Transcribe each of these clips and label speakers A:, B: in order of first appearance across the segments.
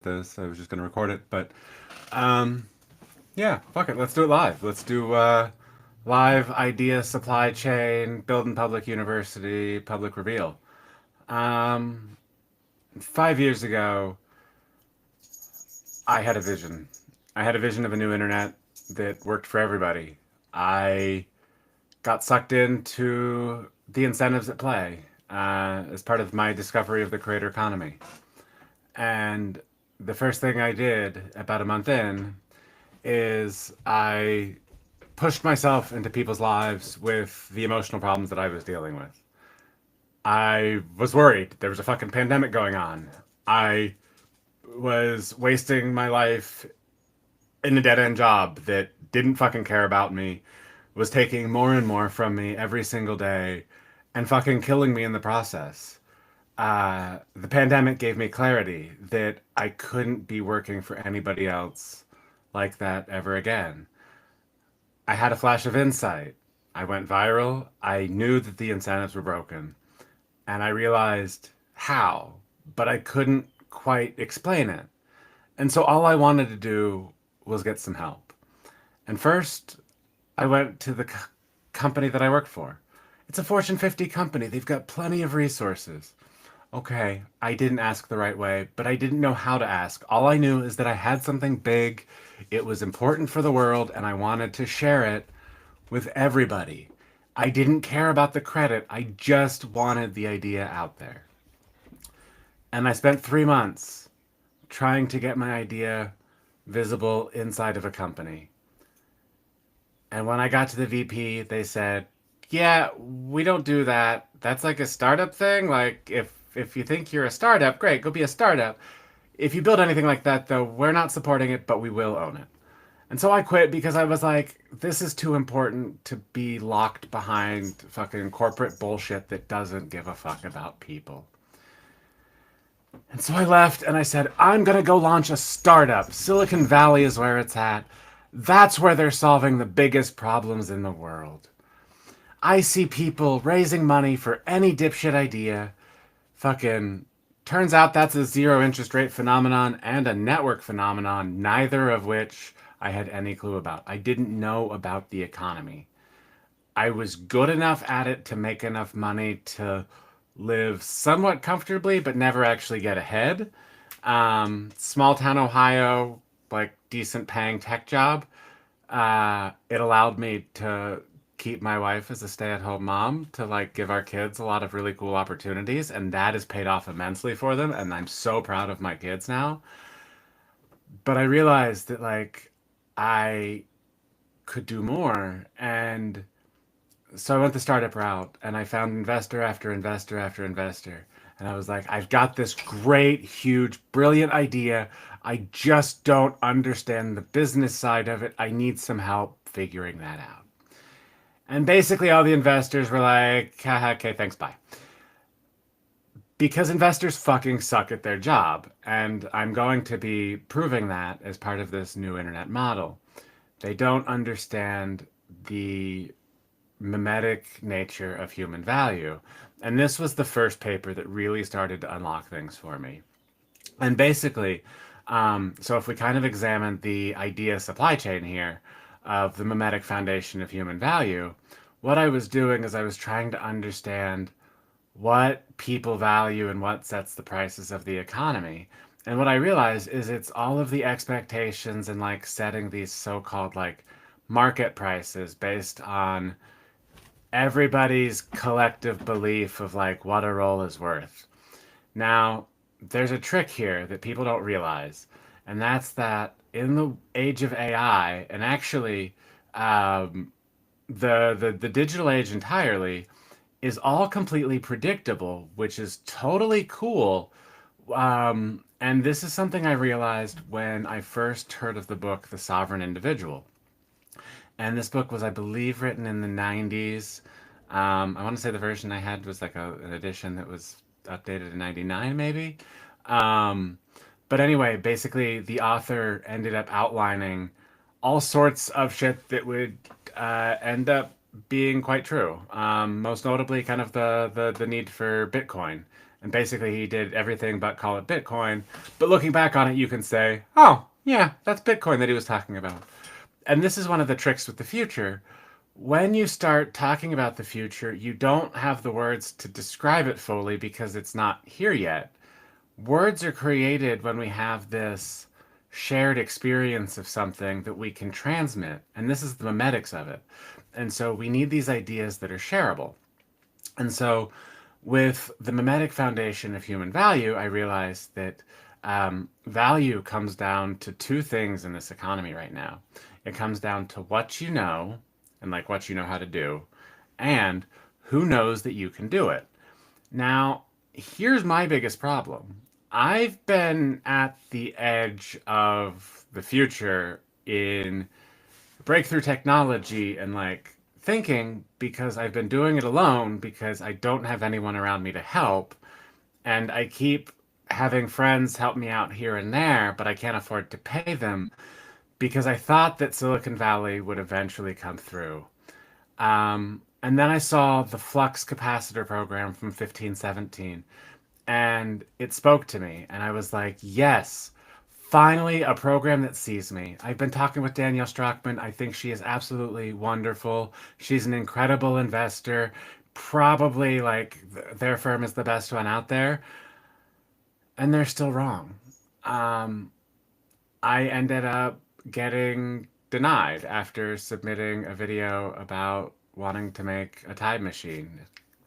A: this. I was just gonna record it, but um, yeah, fuck it. Let's do it live. Let's do live idea supply chain, building public university, public reveal. Um, 5 years ago, I had a vision. I had a vision of a new internet that worked for everybody. I got sucked into the incentives at play as part of my discovery of the creator economy. And the first thing I did about a month in is I pushed myself into people's lives with the emotional problems that I was dealing with. I was worried. There was a fucking pandemic going on. I was wasting my life in a dead end job that didn't fucking care about me, was taking more and more from me every single day, and fucking killing me in the process. The pandemic gave me clarity that I couldn't be working for anybody else like that ever again. I had a flash of insight. I went viral. I knew that the incentives were broken. And I realized how, but I couldn't quite explain it. And so all I wanted to do was get some help. And first, I went to the company that I work for. It's a Fortune 50 company. They've got plenty of resources. Okay, I didn't ask the right way, but I didn't know how to ask. All I knew is that I had something big, it was important for the world, and I wanted to share it with everybody. I didn't care about the credit, I just wanted the idea out there. And I spent 3 months trying to get my idea visible inside of a company. And when I got to the VP, they said, "Yeah, we don't do that. That's like a startup thing. Like if you think you're a startup, great, go be a startup. If you build anything like that though, we're not supporting it, but we will own it." And so I quit because I was like, this is too important to be locked behind fucking corporate bullshit that doesn't give a fuck about people. And so I left and I said, I'm going to go launch a startup. Silicon Valley is where it's at. That's where they're solving the biggest problems in the world. I see people raising money for any dipshit idea. Fucking turns out that's a zero interest rate phenomenon and a network phenomenon, neither of which I had any clue about. I didn't know about the economy. I was good enough at it to make enough money to live somewhat comfortably, but never actually get ahead. Small town Ohio, like decent paying tech job. It allowed me to keep my wife as a stay-at-home mom to like give our kids a lot of really cool opportunities, and that has paid off immensely for them, and I'm so proud of my kids now. But I realized that like I could do more, and so I went the startup route and I found investor after investor after investor. And I was like, I've got this great, huge, brilliant idea. I just don't understand the business side of it. I need some help figuring that out. And basically, all the investors were like, haha, okay, thanks, bye. Because investors fucking suck at their job. And I'm going to be proving that as part of this new internet model. They don't understand the mimetic nature of human value. And this was the first paper that really started to unlock things for me. And basically, so if we kind of examine the idea supply chain here of the mimetic foundation of human value, what I was doing is I was trying to understand what people value and what sets the prices of the economy. And what I realized is it's all of the expectations and like setting these so-called like market prices based on everybody's collective belief of like what a role is worth. Now, there's a trick here that people don't realize, and that's that in the age of AI, and actually um, the digital age entirely, is all completely predictable, which is totally cool. And this is something I realized when I first heard of the book The Sovereign Individual. And this book was, I believe, written in the 90s. I want to say the version I had was like an edition that was updated in 99, maybe. Um, but anyway, basically, the author ended up outlining all sorts of shit that would end up being quite true. Most notably, kind of the need for Bitcoin And basically, he did everything but call it Bitcoin. But looking back on it, you can say, oh, yeah, that's Bitcoin that he was talking about. And this is one of the tricks with the future. When you start talking about the future, you don't have the words to describe it fully because it's not here yet. Words are created when we have this shared experience of something that we can transmit. And this is the memetics of it. And so we need these ideas that are shareable. And so with the memetic foundation of human value, I realized that value comes down to two things in this economy right now. It comes down to what you know and like what you know how to do, and who knows that you can do it. Now, here's my biggest problem. I've been at the edge of the future in breakthrough technology and like thinking because I've been doing it alone because I don't have anyone around me to help. And I keep having friends help me out here and there, but I can't afford to pay them because I thought that Silicon Valley would eventually come through. And then I saw the flux capacitor program from 1517, and it spoke to me. And I was like, yes, finally a program that sees me. I've been talking with Danielle Strockman. I think she is absolutely wonderful. She's an incredible investor. Probably like their firm is the best one out there. And they're still wrong. Um, I ended up getting denied after submitting a video about wanting to make a time machine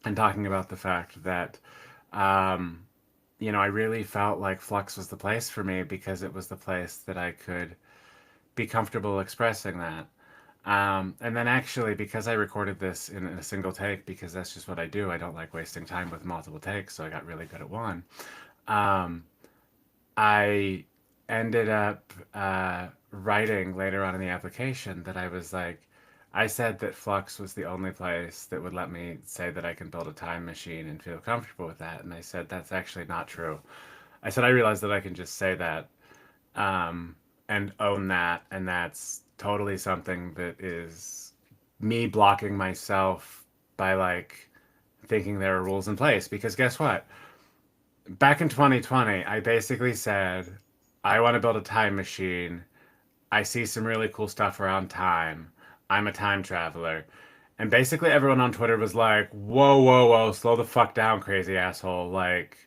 A: and talking about the fact that, um, I really felt like Flux was the place for me because it was the place that I could be comfortable expressing that. And then actually, because I recorded this in a single take, because that's just what I do, I don't like wasting time with multiple takes, so I got really good at one. Um, I ended up writing later on in the application that I was like, I said that Flux was the only place that would let me say that I can build a time machine and feel comfortable with that. And I said, that's actually not true. I said, I realized that I can just say that and own that. And that's totally something that is me blocking myself by like thinking there are rules in place. Because guess what? Back in 2020, I basically said, I want to build a time machine. I see some really cool stuff around time. I'm a time traveler. And basically, everyone on Twitter was like, whoa, whoa, whoa, slow the fuck down, crazy asshole. Like,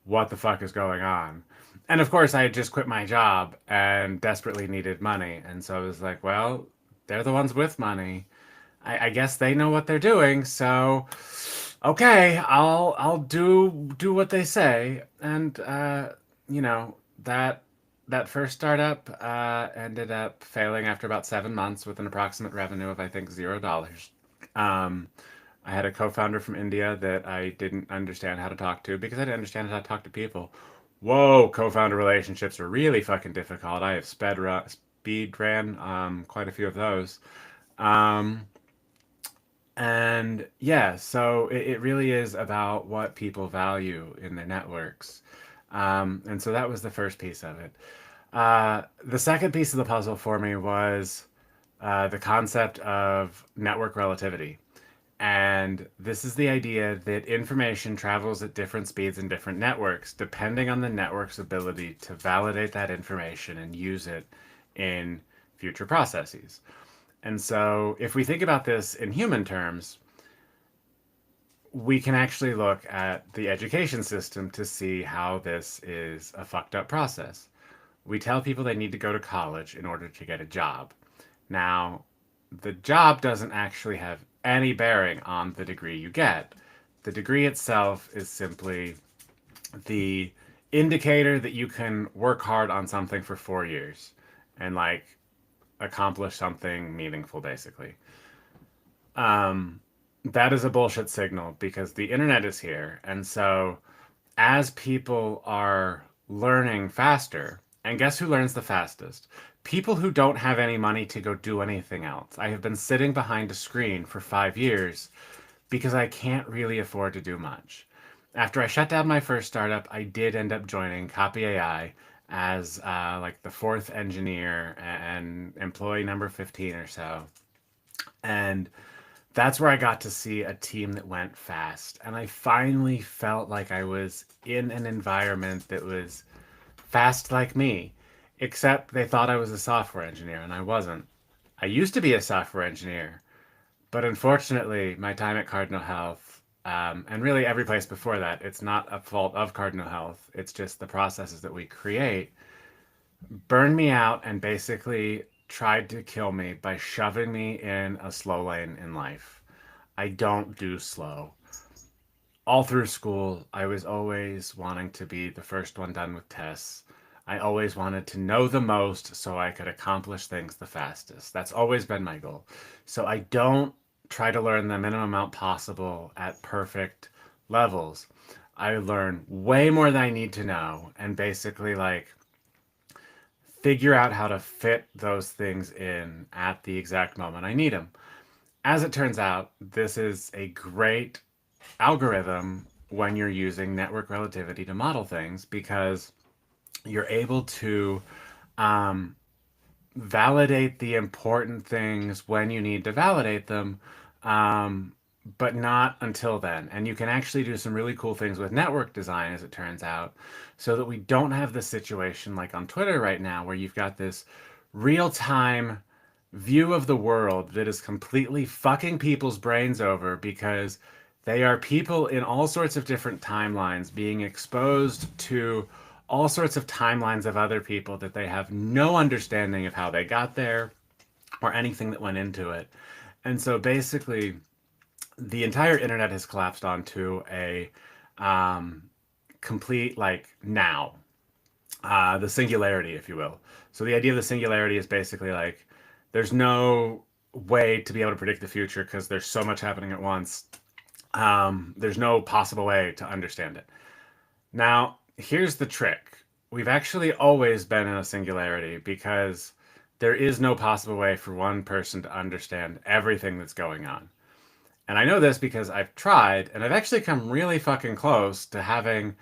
A: what the fuck is going on? And of course, I had just quit my job and desperately needed money. And so I was like, well, they're the ones with money. I guess they know what they're doing. So, okay, I'll do what they say. And you know that that first startup ended up failing after about 7 months with an approximate revenue of I think $0. Um, I had a co-founder from India that I didn't understand how to talk to because I didn't understand how to talk to people. Whoa, co-founder relationships are really fucking difficult. I have speed ran quite a few of those. Um, and yeah, so it really is about what people value in their networks. And so that was the first piece of it. The second piece of the puzzle for me was the concept of network relativity. And this is the idea that information travels at different speeds in different networks, depending on the network's ability to validate that information and use it in future processes. And so, if we think about this in human terms, we can actually look at the education system to see how this is a fucked up process. We tell people they need to go to college in order to get a job. Now, the job doesn't actually have any bearing on the degree you get. The degree itself is simply the indicator that you can work hard on something for 4 years and like accomplish something meaningful, basically. Um, that is a bullshit signal because the internet is here. And so, as people are learning faster, and guess who learns the fastest? People who don't have any money to go do anything else. I have been sitting behind a screen for 5 years because I can't really afford to do much. After I shut down my first startup, I did end up joining Copy AI as like the fourth engineer and employee number 15 or so. And that's where I got to see a team that went fast. And I finally felt like I was in an environment that was fast like me, except they thought I was a software engineer and I wasn't. I used to be a software engineer, but unfortunately, my time at Cardinal Health, and really every place before that, it's not a fault of Cardinal Health. It's just the processes that we create burned me out and basically tried to kill me by shoving me in a slow lane in life. I don't do slow. All through school, I was always wanting to be the first one done with tests. I always wanted to know the most so I could accomplish things the fastest. That's always been my goal. So I don't try to learn the minimum amount possible at perfect levels. I learn way more than I need to know and basically like figure out how to fit those things in at the exact moment I need them. As it turns out, this is a great algorithm when you're using network relativity to model things because you're able to um, validate the important things when you need to validate them, um, but not until then. And you can actually do some really cool things with network design, as it turns out, so that we don't have this situation like on Twitter right now, where you've got this real time view of the world that is completely fucking people's brains over because they are people in all sorts of different timelines being exposed to all sorts of timelines of other people that they have no understanding of how they got there or anything that went into it. And so basically, the entire internet has collapsed onto a um, complete, like, now, the singularity, if you will. So the idea of the singularity is basically like there's no way to be able to predict the future because there's so much happening at once. There's no possible way to understand it. Now, here's the trick. We've actually always been in a singularity because there is no possible way for one person to understand everything that's going on. And I know this because I've tried, and I've actually come really fucking close to having,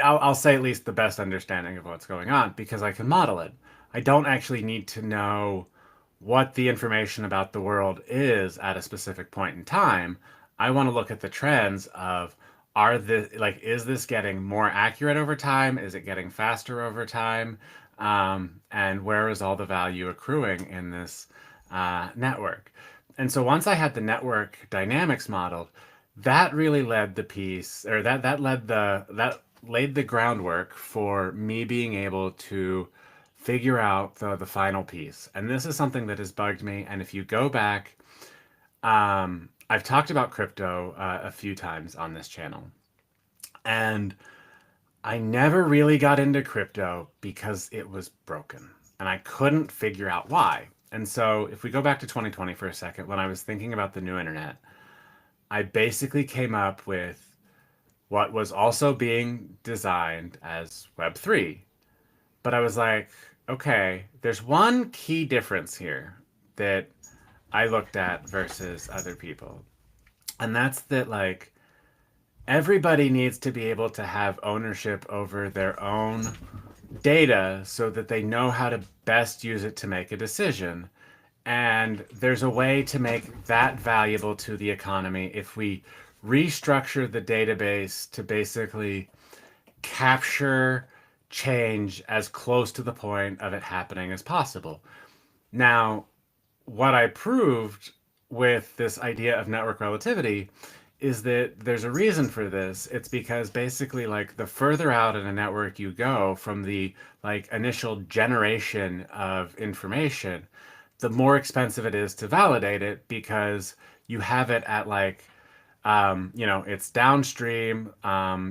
A: I'll say at least the best understanding of what's going on because I can model it. I don't actually need to know what the information about the world is at a specific point in time. I want to look at the trends of are the like is this getting more accurate over time? Is it getting faster over time? And where is all the value accruing in this network? And so once I had the network dynamics modeled, that really led the piece, or that laid the groundwork for me being able to figure out the final piece. And this is something that has bugged me. And if you go back, I've talked about crypto a few times on this channel. And I never really got into crypto because it was broken. And I couldn't figure out why. And so if we go back to 2020 for a second, when I was thinking about the new internet, I basically came up with what was also being designed as Web3. But I was like, okay, there's one key difference here that I looked at versus other people. And that's that, like, everybody needs to be able to have ownership over their own data so that they know how to best use it to make a decision. And there's a way to make that valuable to the economy if we restructure the database to basically capture change as close to the point of it happening as possible. Now, what I proved with this idea of network relativity is that there's a reason for this. It's because basically like the further out in a network you go from the like initial generation of information, the more expensive it is to validate it because you have it at like it's downstream.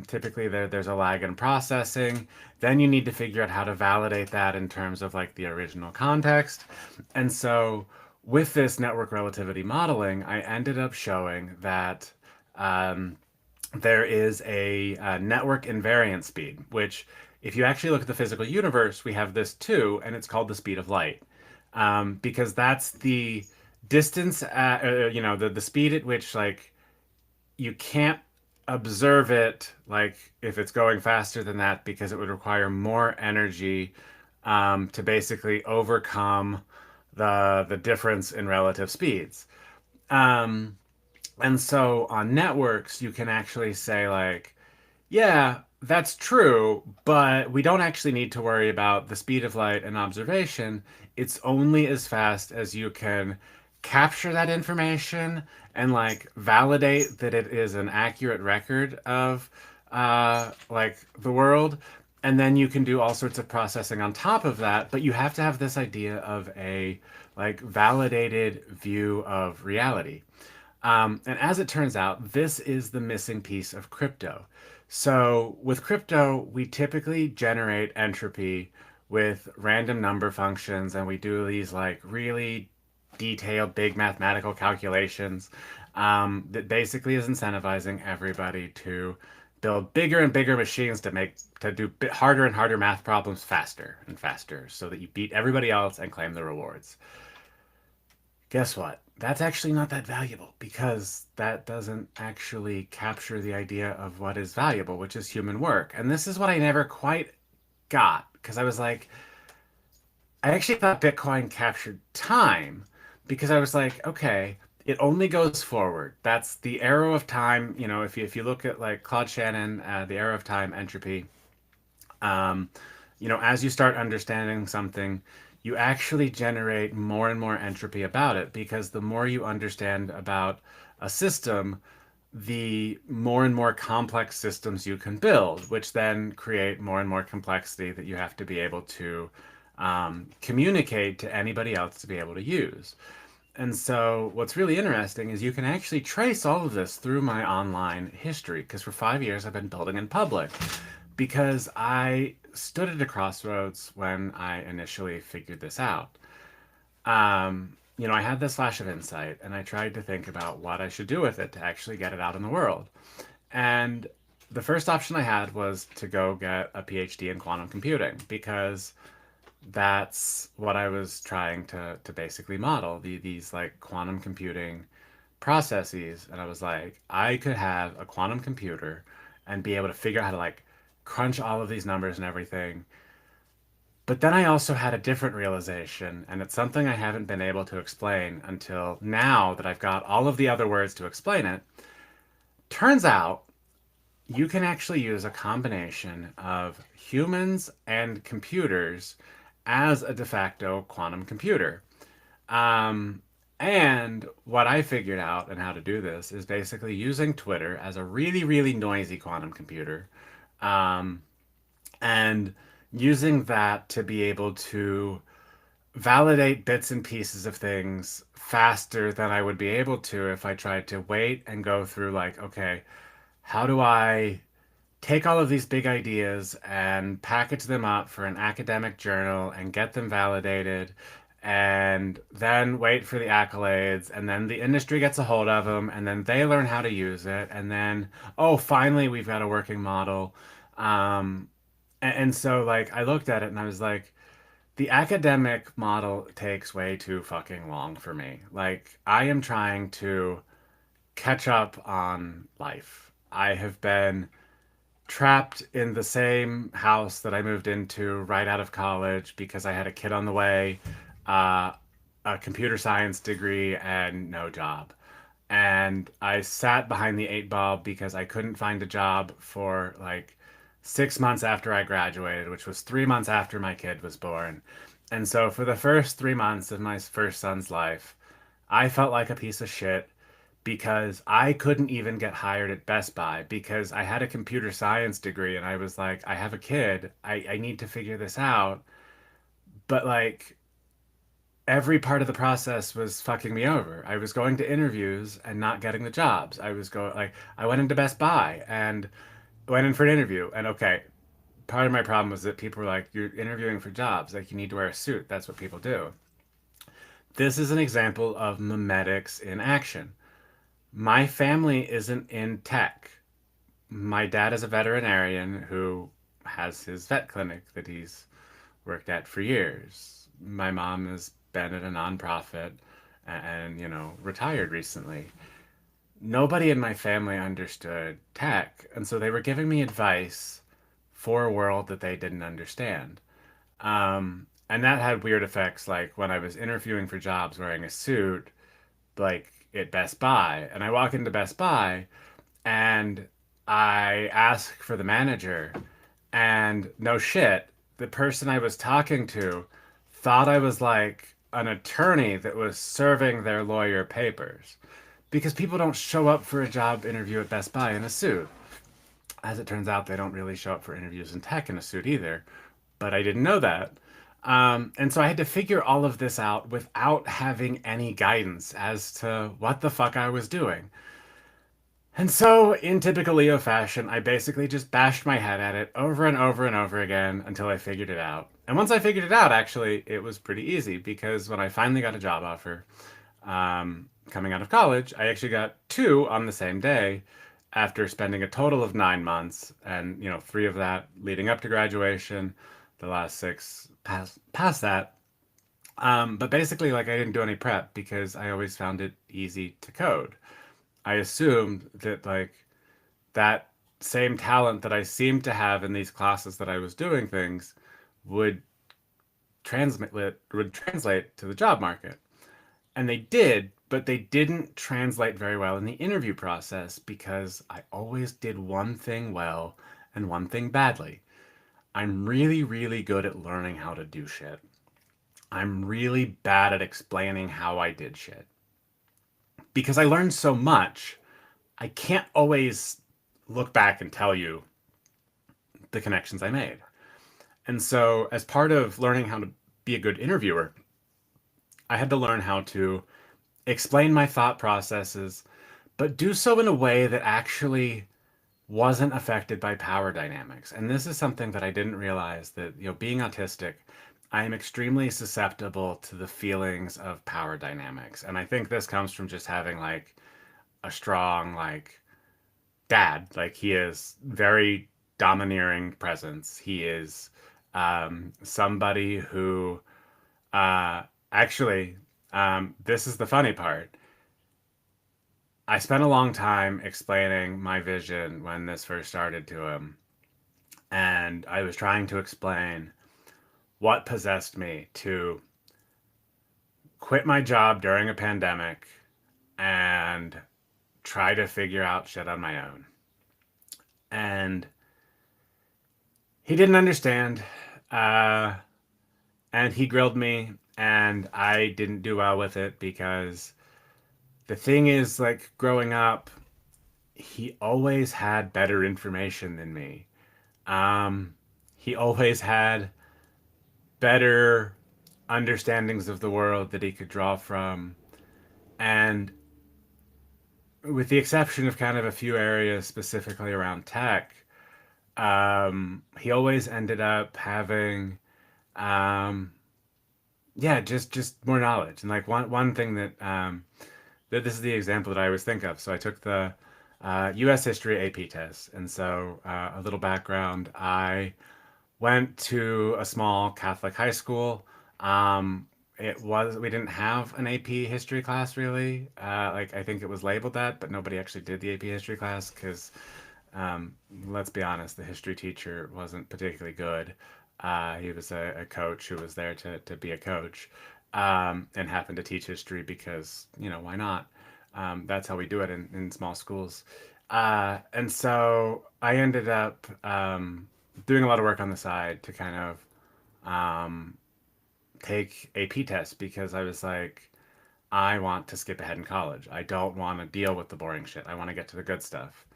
A: Typically, there's a lag in processing. Then you need to figure out how to validate that in terms of like the original context. And so, with this network relativity modeling, I ended up showing that um, there is a network invariant speed, which, if you actually look at the physical universe, we have this too, and it's called the speed of light, because that's the distance, the speed at which like you can't observe it like if it's going faster than that because it would require more energy to basically overcome the difference in relative speeds. Um, and so on networks, you can actually say like, yeah, that's true, but we don't actually need to worry about the speed of light and observation. It's only as fast as you can capture that information and like validate that it is an accurate record of like the world. And then you can do all sorts of processing on top of that, but you have to have this idea of a like validated view of reality. And as it turns out, this is the missing piece of crypto. So with crypto, we typically generate entropy with random number functions, and we do these like really detailed, big mathematical calculations that basically is incentivizing everybody to build bigger and bigger machines to do bit harder and harder math problems faster and faster, so that you beat everybody else and claim the rewards. Guess what? That's actually not that valuable because that doesn't actually capture the idea of what is valuable, which is human work. And this is what I never quite got because I was like, I actually thought Bitcoin captured time because I was like, okay, it only goes forward. That's the arrow of time. You know, if you look at like Claude Shannon, the arrow of time entropy, um, as you start understanding something, you actually generate more and more entropy about it because the more you understand about a system, the more and more complex systems you can build, which then create more and more complexity that you have to be able to communicate to anybody else to be able to use. And so, what's really interesting is you can actually trace all of this through my online history because for 5 years I've been building in public because I stood at a crossroads when I initially figured this out. I had this flash of insight and I tried to think about what I should do with it to actually get it out in the world. And the first option I had was to go get a PhD in quantum computing because that's what I was trying to basically model these like quantum computing processes. And I was like, I could have a quantum computer and be able to figure out how to like crunch all of these numbers and everything. But then I also had a different realization, and it's something I haven't been able to explain until now that I've got all of the other words to explain it. Turns out you can actually use a combination of humans and computers as a de facto quantum computer. Um, and what I figured out and how to do this is basically using Twitter as a really, really noisy quantum computer. Um, and using that to be able to validate bits and pieces of things faster than I would be able to if I tried to wait and go through, like, okay, how do I take all of these big ideas and package them up for an academic journal and get them validated and then wait for the accolades and then the industry gets a hold of them and then they learn how to use it and then oh finally we've got a working model. Um, and so like I looked at it and I was like, the academic model takes way too fucking long for me. Like I am trying to catch up on life. I have been trapped in the same house that I moved into right out of college because I had a kid on the way, uh, a computer science degree, and no job. And I sat behind the eight ball because I couldn't find a job for like 6 months after I graduated, which was 3 months after my kid was born. And so for the first 3 months of my first son's life, I felt like a piece of shit because I couldn't even get hired at Best Buy because I had a computer science degree and I was like, I have a kid. I need to figure this out. But like every part of the process was fucking me over. I was going to interviews and not getting the jobs. I went into Best Buy and went in for an interview and okay, part of my problem was that people were like, you're interviewing for jobs, like you need to wear a suit. That's what people do. This is an example of memetics in action. My family isn't in tech. My dad is a veterinarian who has his vet clinic that he's worked at for years. My mom has been at a nonprofit and, retired recently. Nobody in my family understood tech, and so they were giving me advice for a world that they didn't understand. And that had weird effects, like when I was interviewing for jobs wearing a suit, like at Best Buy. And I walk into Best Buy and I ask for the manager. And no shit, the person I was talking to thought I was like an attorney that was serving their lawyer papers. Because people don't show up for a job interview at Best Buy in a suit. As it turns out, they don't really show up for interviews in tech in a suit either. But I didn't know that. And so I had to figure all of this out without having any guidance as to what the fuck I was doing. And so, in typical Leo fashion, I basically just bashed my head at it over and over and over again until I figured it out. And once I figured it out, actually, it was pretty easy because when I finally got a job offer, coming out of college, I actually got two on the same day after spending a total of 9 months, and three of that leading up to graduation, the last six past that. But basically, like I didn't do any prep because I always found it easy to code. I assumed that like that same talent that I seemed to have in these classes that I was doing things would translate to the job market. And they did, but they didn't translate very well in the interview process because I always did one thing well and one thing badly. I'm really, really good at learning how to do shit. I'm really bad at explaining how I did shit. Because I learned so much, I can't always look back and tell you the connections I made. And so, as part of learning how to be a good interviewer, I had to learn how to explain my thought processes, but do so in a way that actually wasn't affected by power dynamics. And this is something that I didn't realize that, being autistic, I am extremely susceptible to the feelings of power dynamics. And I think this comes from just having like a strong, like, dad. Like, he is very domineering presence. He is somebody who actually, this is the funny part. I spent a long time explaining my vision when this first started to him. And I was trying to explain what possessed me to quit my job during a pandemic and try to figure out shit on my own. And he didn't understand. Uh, and he grilled me, and I didn't do well with it because the thing is, like, growing up, he always had better information than me. Um, he always had better understandings of the world that he could draw from. And with the exception of kind of a few areas specifically around tech, he always ended up having, um, yeah, just more knowledge. And like one thing that this is the example that I always think of. So I took the U.S. history AP test, and so a little background: I went to a small Catholic high school. We didn't have an AP history class really. Like I think it was labeled that, but nobody actually did the AP history class because let's be honest, the history teacher wasn't particularly good. He was a coach who was there to be a coach, and happened to teach history because, why not? That's how we do it in small schools. And so I ended up doing a lot of work on the side to kind of take AP tests because I was like, I want to skip ahead in college. I don't want to deal with the boring shit. I want to get to the good stuff.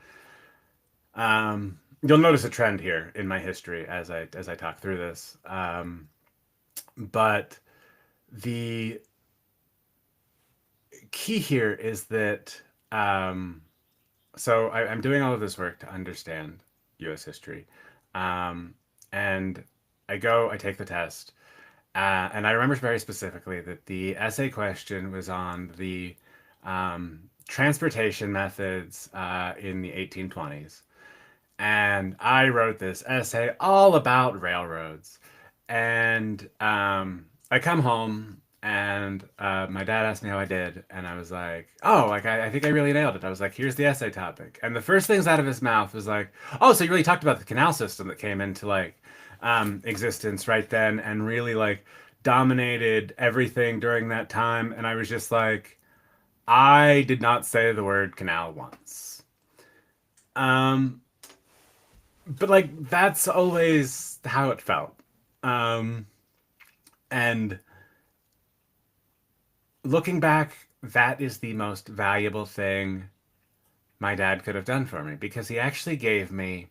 A: You'll notice a trend here in my history as I talk through this. But the key here is that I'm doing all of this work to understand U.S. history, um, and I take the test, and I remember very specifically that the essay question was on the transportation methods in the 1820s. And I wrote this essay all about railroads. And I come home and my dad asked me how I did. And I was like, oh, like I think I really nailed it. I was like, here's the essay topic. And the first things out of his mouth was like, oh, so you really talked about the canal system that came into like existence right then and really like dominated everything during that time. And I was just like, I did not say the word canal once. Um, but like that's always how it felt. Um, and looking back, that is the most valuable thing my dad could have done for me because he actually gave me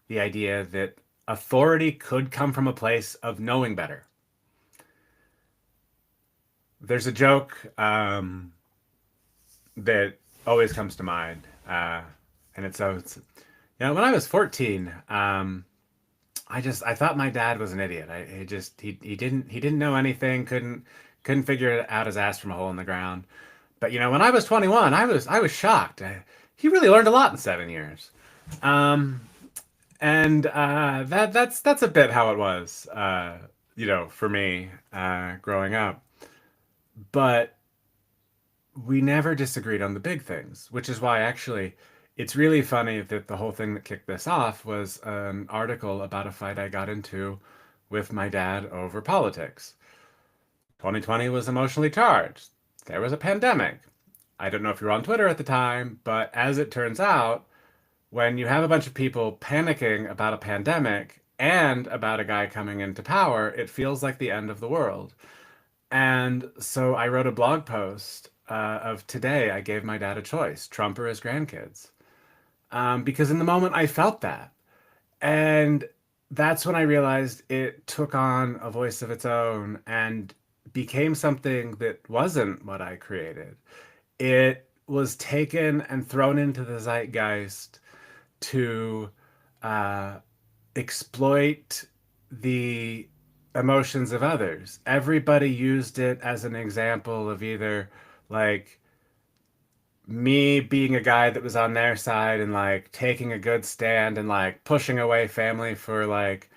A: the idea that authority could come from a place of knowing better. There's a joke that always comes to mind, and when I was 14, I thought my dad was an idiot. He didn't know anything, couldn't figure it out his ass from a hole in the ground. But when I was 21, I was shocked. He really learned a lot in 7 years. Um, and that's a bit how it was, for me growing up. But we never disagreed on the big things, which is why actually it's really funny that the whole thing that kicked this off was an article about a fight I got into with my dad over politics. 2020 was emotionally charged. There was a pandemic. I don't know if you were on Twitter at the time, but as it turns out, when you have a bunch of people panicking about a pandemic and about a guy coming into power, it feels like the end of the world. And so I wrote a blog post of today. I gave my dad a choice, Trump or his grandkids. Because in the moment I felt that. And that's when I realized it took on a voice of its own and became something that wasn't what I created. It was taken and thrown into the zeitgeist to uh, exploit the emotions of others. Everybody used it as an example of either like me being a guy that was on their side and like taking a good stand and like pushing away family for like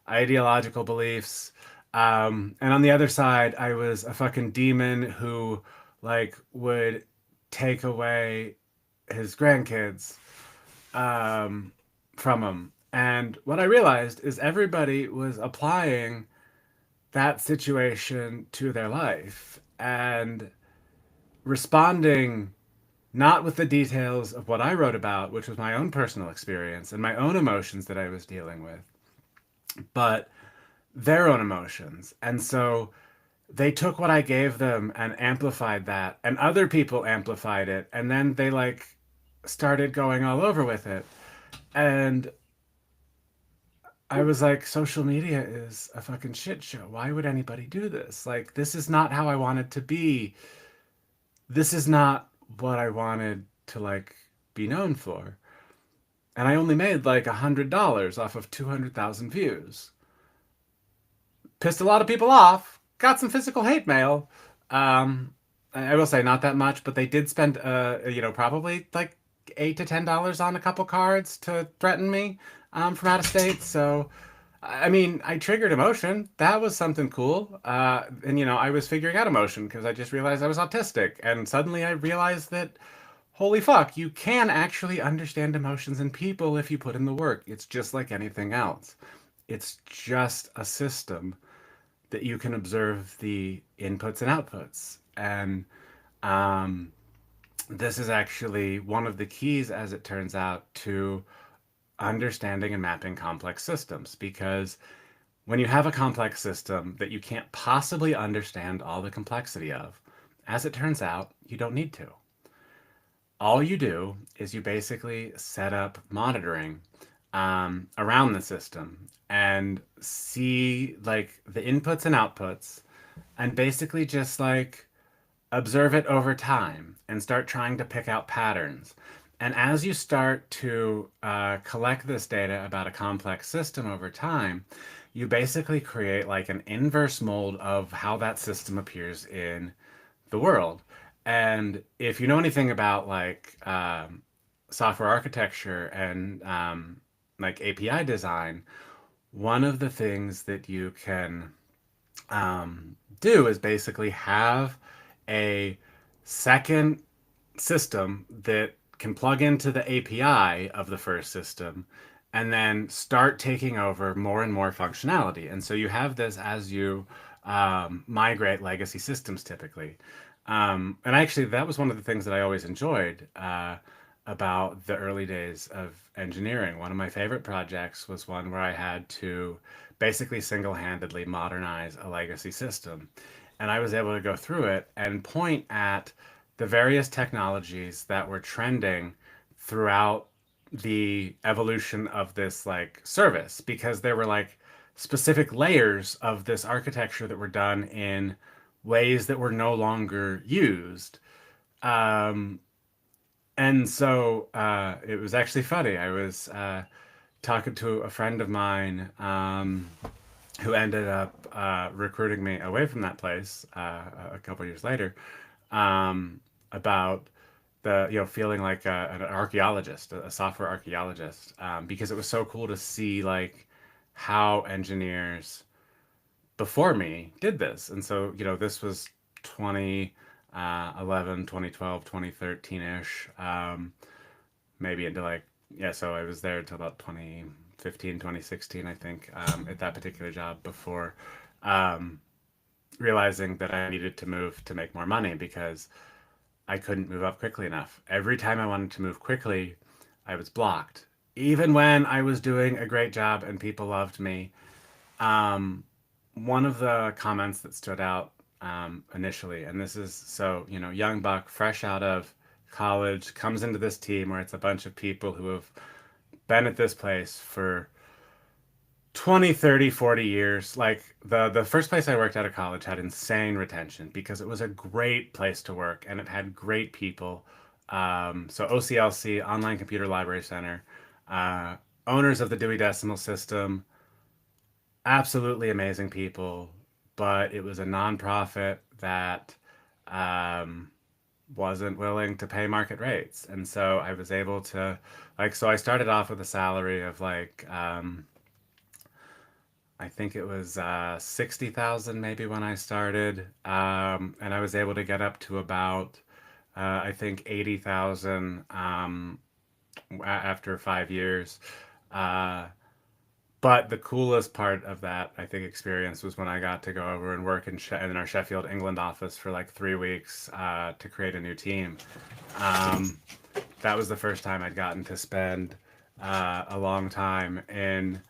A: ideological beliefs. And on the other side, I was a fucking demon who like would take away his grandkids um, from him. And what I realized is everybody was applying that situation to their life and responding not with the details of what I wrote about, which was my own personal experience and my own emotions that I was dealing with, but their own emotions. And so they took what I gave them and amplified that, and other people amplified it, and then they like started going all over with it. And I was like, social media is a fucking shit show. Why would anybody do this? Like, this is not how I want it to be. This is not what I wanted to like be known for. And I only made like $100 off of 200,000 views. Pissed a lot of people off. Got some physical hate mail. Um, I will say not that much, but they did spend, probably like $8 to $10 on a couple cards to threaten me from out of state. So, I mean, I triggered emotion. That was something cool. And I was figuring out emotion because I just realized I was autistic, and suddenly I realized that holy fuck, you can actually understand emotions in people if you put in the work. It's just like anything else. It's just a system that you can observe the inputs and outputs. And um, this is actually one of the keys, as it turns out, to understanding and mapping complex systems. Because when you have a complex system that you can't possibly understand all the complexity of, as it turns out, you don't need to. All you do is you basically set up monitoring around the system and see like the inputs and outputs and basically just like observe it over time and start trying to pick out patterns. And as you start to collect this data about a complex system over time, you basically create like an inverse mold of how that system appears in the world. And if you know anything about like software architecture and like API design, one of the things that you can do is basically have a second system that can plug into the API of the first system and then start taking over more and more functionality. And so you have this as you migrate legacy systems typically. And actually, that was one of the things that I always enjoyed about the early days of engineering. One of my favorite projects was one where I had to basically single-handedly modernize a legacy system. And I was able to go through it and point at the various technologies that were trending throughout the evolution of this like service, because there were like specific layers of this architecture that were done in ways that were no longer used. Um, and so it was actually funny. I was talking to a friend of mine who ended up recruiting me away from that place a couple years later, about the feeling like an archaeologist, a software archaeologist, because it was so cool to see like how engineers before me did this. And so, this was 2011, 2012, 2013-ish, maybe into like, yeah, so I was there until about 2015, 2016, I think, at that particular job before um, realizing that I needed to move to make more money because I couldn't move up quickly enough. Every time I wanted to move quickly, I was blocked. Even when I was doing a great job and people loved me, um, one of the comments that stood out initially, and this is so, young buck, fresh out of college, comes into this team where it's a bunch of people who have been at this place for 20, 30, 40 years. Like the first place I worked out of college had insane retention because it was a great place to work and it had great people. So OCLC, Online Computer Library Center, uh, owners of the Dewey Decimal System, absolutely amazing people, but it was a nonprofit that um, wasn't willing to pay market rates. And so I was able to, like, so I started off with a salary of like, I think it was 60,000 maybe when I started. And I was able to get up to about, I think 80,000 after 5 years. Uh, But the coolest part of that, I think, experience was when I got to go over and work in our Sheffield, England office for like 3 weeks to create a new team. Um, that was the first time I'd gotten to spend a long time in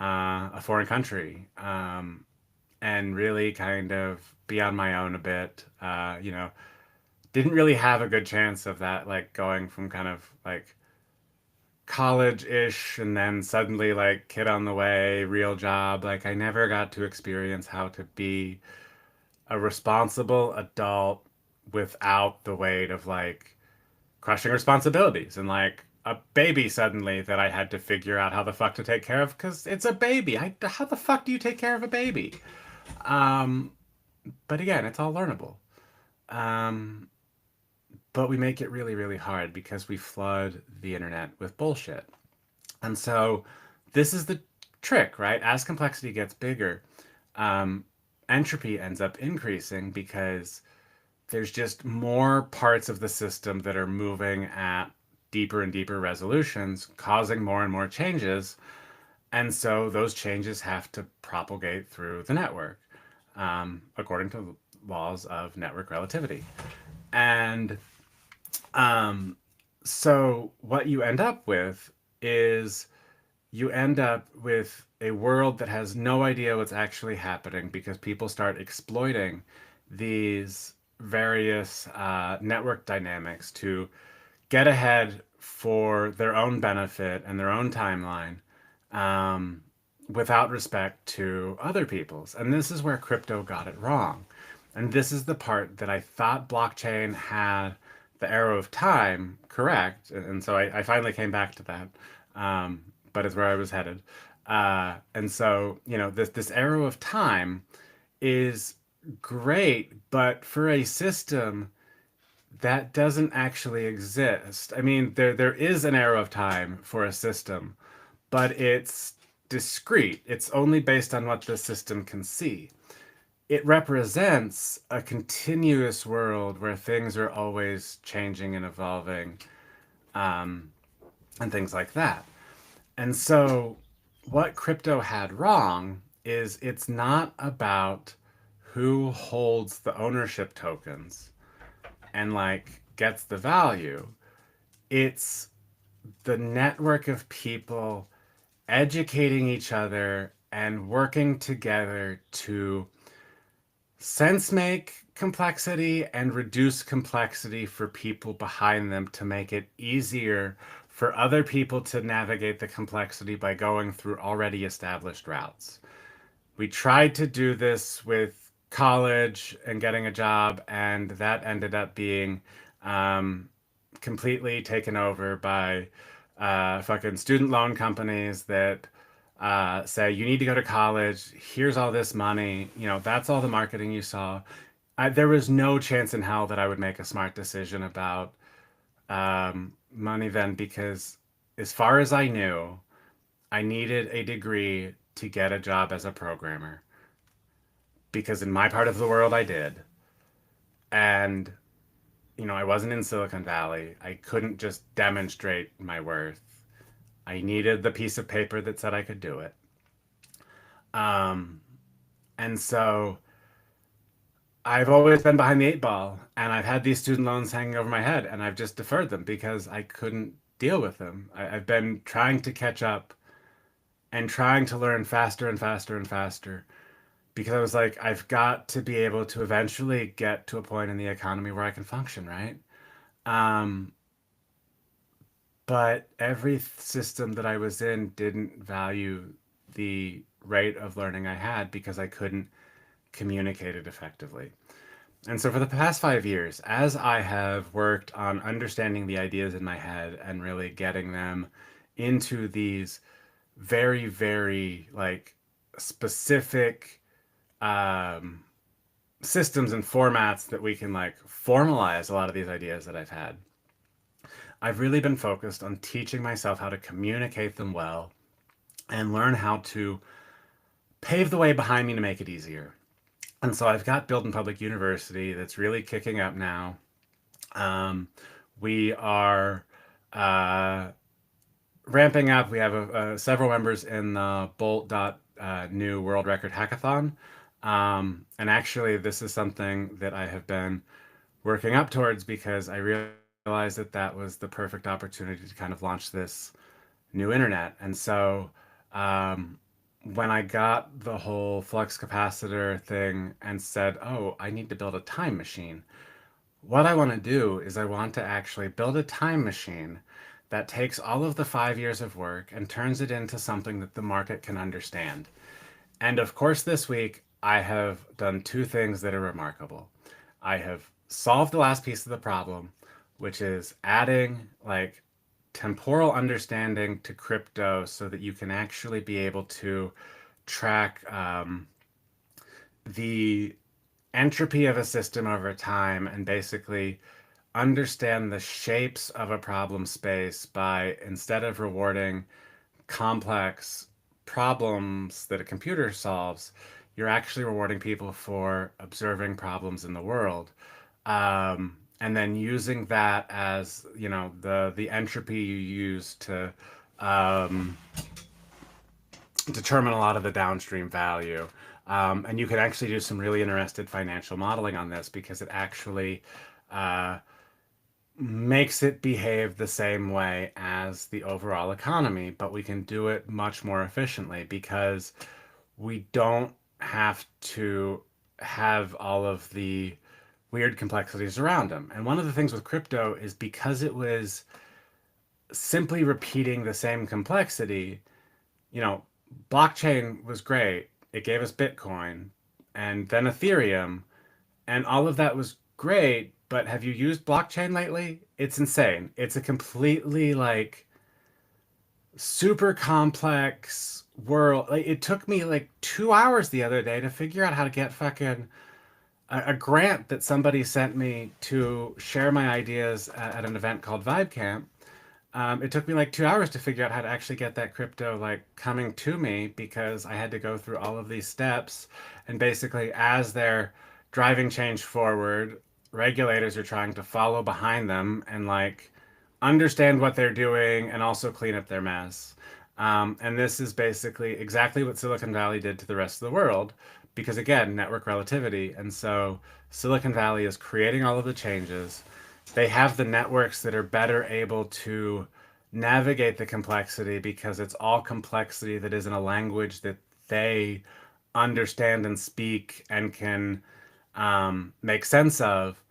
A: a foreign country, and really kind of be on my own a bit. Didn't really have a good chance of that, like going from kind of like college-ish and then suddenly like kid on the way, real job. Like I never got to experience how to be a responsible adult without the weight of like crushing responsibilities and like a baby suddenly that I had to figure out how the fuck to take care of because it's a baby. How the fuck do you take care of a baby? Um, but again, it's all learnable. Um, but we make it really, really hard because we flood the internet with bullshit. And so this is the trick, right? As complexity gets bigger, um, entropy ends up increasing because there's just more parts of the system that are moving at deeper and deeper resolutions, causing more and more changes. And so those changes have to propagate through the network, according to laws of network relativity. And um, so what you end up with is you end up with a world that has no idea what's actually happening because people start exploiting these various network dynamics to get ahead for their own benefit and their own timeline, um, without respect to other people's. And this is where crypto got it wrong. And this is the part that I thought blockchain had the arrow of time correct. And so I finally came back to that. But it's where I was headed. And so, this arrow of time is great, but for a system that doesn't actually exist. I mean, there is an arrow of time for a system, but it's discrete. It's only based on what the system can see. It represents a continuous world where things are always changing and evolving, um, and things like that. And so, what crypto had wrong is it's not about who holds the ownership tokens. and like gets the value. It's the network of people educating each other and working together to sense make complexity and reduce complexity for people behind them to make it easier for other people to navigate the complexity by going through already established routes. We tried to do this with college and getting a job, and that ended up being um, completely taken over by fucking student loan companies that say you need to go to college. Here's all this money. You know, that's all the marketing you saw. There was no chance in hell that I would make a smart decision about money then because, as far as I knew, I needed a degree to get a job as a programmer because in my part of the world I did. And, you know, I wasn't in Silicon Valley. I couldn't just demonstrate my worth. I needed the piece of paper that said I could do it. Um, and so I've always been behind the eight ball and I've had these student loans hanging over my head and I've just deferred them because I couldn't deal with them. I've been trying to catch up and trying to learn faster and faster and faster because I was like, I've got to be able to eventually get to a point in the economy where I can function, right? Um, but every system that I was in didn't value the rate of learning I had because I couldn't communicate it effectively. And so for the past 5 years, as I have worked on understanding the ideas in my head and really getting them into these very, very like specific um, systems and formats that we can like formalize a lot of these ideas that I've had. I've really been focused on teaching myself how to communicate them well and learn how to pave the way behind me to make it easier. And so I've got Build in Public University that's really kicking up now. Um, we are uh, ramping up. We have several members in the Bolt.new World Record Hackathon. And actually, this is something that I have been working up towards because I realized that that was the perfect opportunity to kind of launch this new internet. And so um, when I got the whole flux capacitor thing and said, oh, I need to build a time machine, what I want to do is I want to actually build a time machine that takes all of the 5 years of work and turns it into something that the market can understand. And of course, this week I have done two things that are remarkable. I have solved the last piece of the problem, which is adding like temporal understanding to crypto so that you can actually be able to track the entropy of a system over time and basically understand the shapes of a problem space by instead of rewarding complex problems that a computer solves, you're actually rewarding people for observing problems in the world. And then using that as, you know, the entropy you use to um, determine a lot of the downstream value. And you can actually do some really interested financial modeling on this because it actually uh, makes it behave the same way as the overall economy, but we can do it much more efficiently because we don't have to have all of the weird complexities around them. And one of the things with crypto is because it was simply repeating the same complexity, you know, blockchain was great. It gave us Bitcoin and then Ethereum, and all of that was great. But have you used blockchain lately? It's insane. It's a completely like super complex world. Like, it took me like 2 hours the other day to figure out how to get fucking a grant that somebody sent me to share my ideas at an event called Vibe Camp. It took me like 2 hours to figure out how to actually get that crypto like coming to me because I had to go through all of these steps. And basically, as they're driving change forward, regulators are trying to follow behind them and like understand what they're doing and also clean up their mess. And this is basically exactly what Silicon Valley did to the rest of the world because again, network relativity. And so Silicon Valley is creating all of the changes. They have the networks that are better able to navigate the complexity because it's all complexity that is in a language that they understand and speak and can make sense of,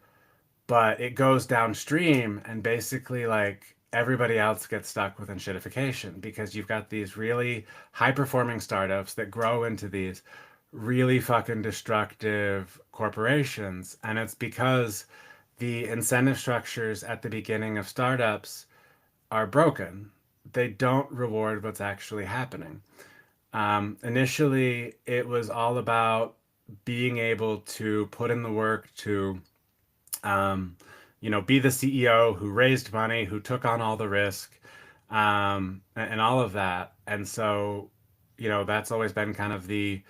A: but it goes downstream and basically like everybody else gets stuck with enshittification because you've got these really high performing startups that grow into these really fucking destructive corporations. And it's because the incentive structures at the beginning of startups are broken. They don't reward what's actually happening. Initially, it was all about being able to put in the work to um, be the CEO who raised money, who took on all the risk, and all of that. And so, that's always been kind of the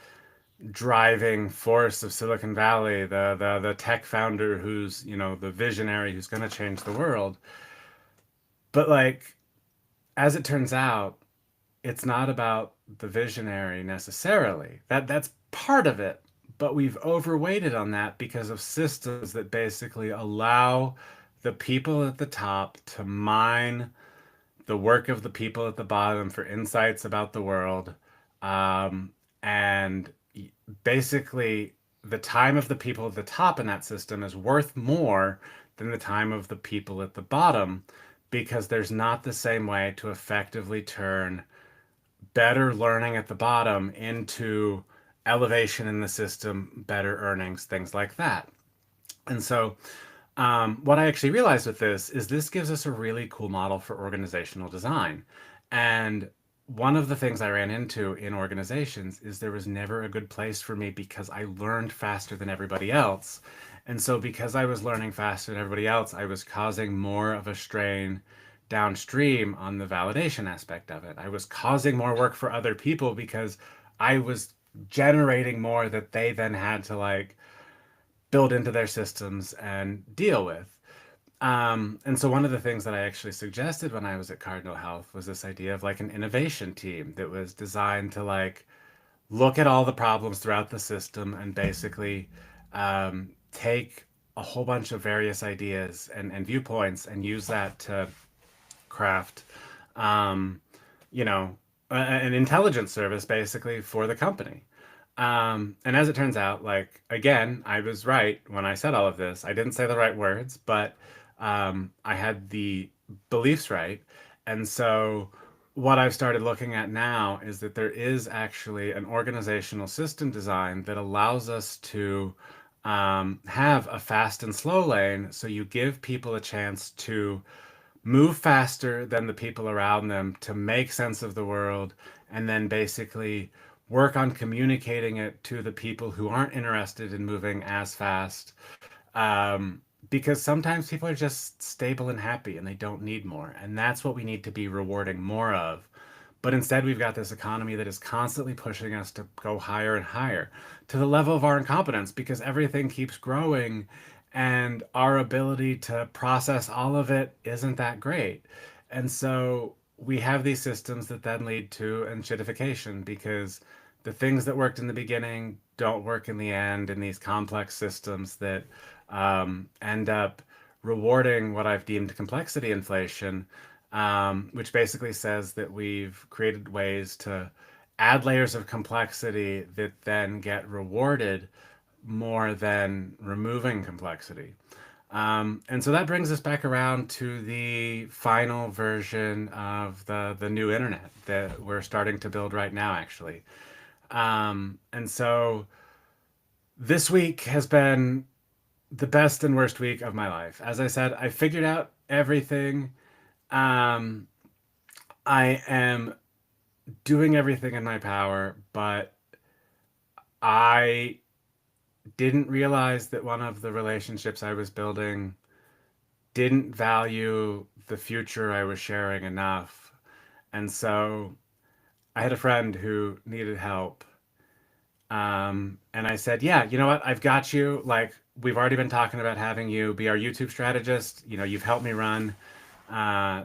A: driving force of Silicon Valley, the tech founder who's, the visionary who's going to change the world. But like, as it turns out, it's not about the visionary necessarily. That's part of it, but we've overweighted on that because of systems that basically allow the people at the top to mine the work of the people at the bottom for insights about the world. And basically, the time of the people at the top in that system is worth more than the time of the people at the bottom because there's not the same way to effectively turn better learning at the bottom into elevation in the system, better earnings, things like that. And so, what I actually realized with this is this gives us a really cool model for organizational design. And one of the things I ran into in organizations is there was never a good place for me because I learned faster than everybody else. And so, because I was learning faster than everybody else, I was causing more of a strain downstream on the validation aspect of it. I was causing more work for other people because I was generating more that they then had to like build into their systems and deal with. And so one of the things that I actually suggested when I was at Cardinal Health was this idea of like an innovation team that was designed to like look at all the problems throughout the system and basically take a whole bunch of various ideas and viewpoints and use that to craft, um, you know, an intelligence service basically for the company. And as it turns out, like, again, I was right when I said all of this. I didn't say the right words, but I had the beliefs right. And so, what I've started looking at now is that there is actually an organizational system design that allows us to have a fast and slow lane. So, you give people a chance to move faster than the people around them to make sense of the world and then basically work on communicating it to the people who aren't interested in moving as fast. Because sometimes people are just stable and happy and they don't need more. And that's what we need to be rewarding more of. But instead, we've got this economy that is constantly pushing us to go higher and higher to the level of our incompetence because everything keeps growing and our ability to process all of it isn't that great. And so we have these systems that then lead to enshittification because the things that worked in the beginning don't work in the end in these complex systems that end up rewarding what I've deemed complexity inflation, which basically says that we've created ways to add layers of complexity that then get rewarded more than removing complexity. And so that brings us back around to the final version of the new internet that we're starting to build right now, actually. And so this week has been the best and worst week of my life. As I said, I figured out everything. Um, I am doing everything in my power, but I didn't realize that one of the relationships I was building didn't value the future I was sharing enough. And so I had a friend who needed help. And I said, yeah, you know what? I've got you. Like, we've already been talking about having you be our YouTube strategist. You've helped me run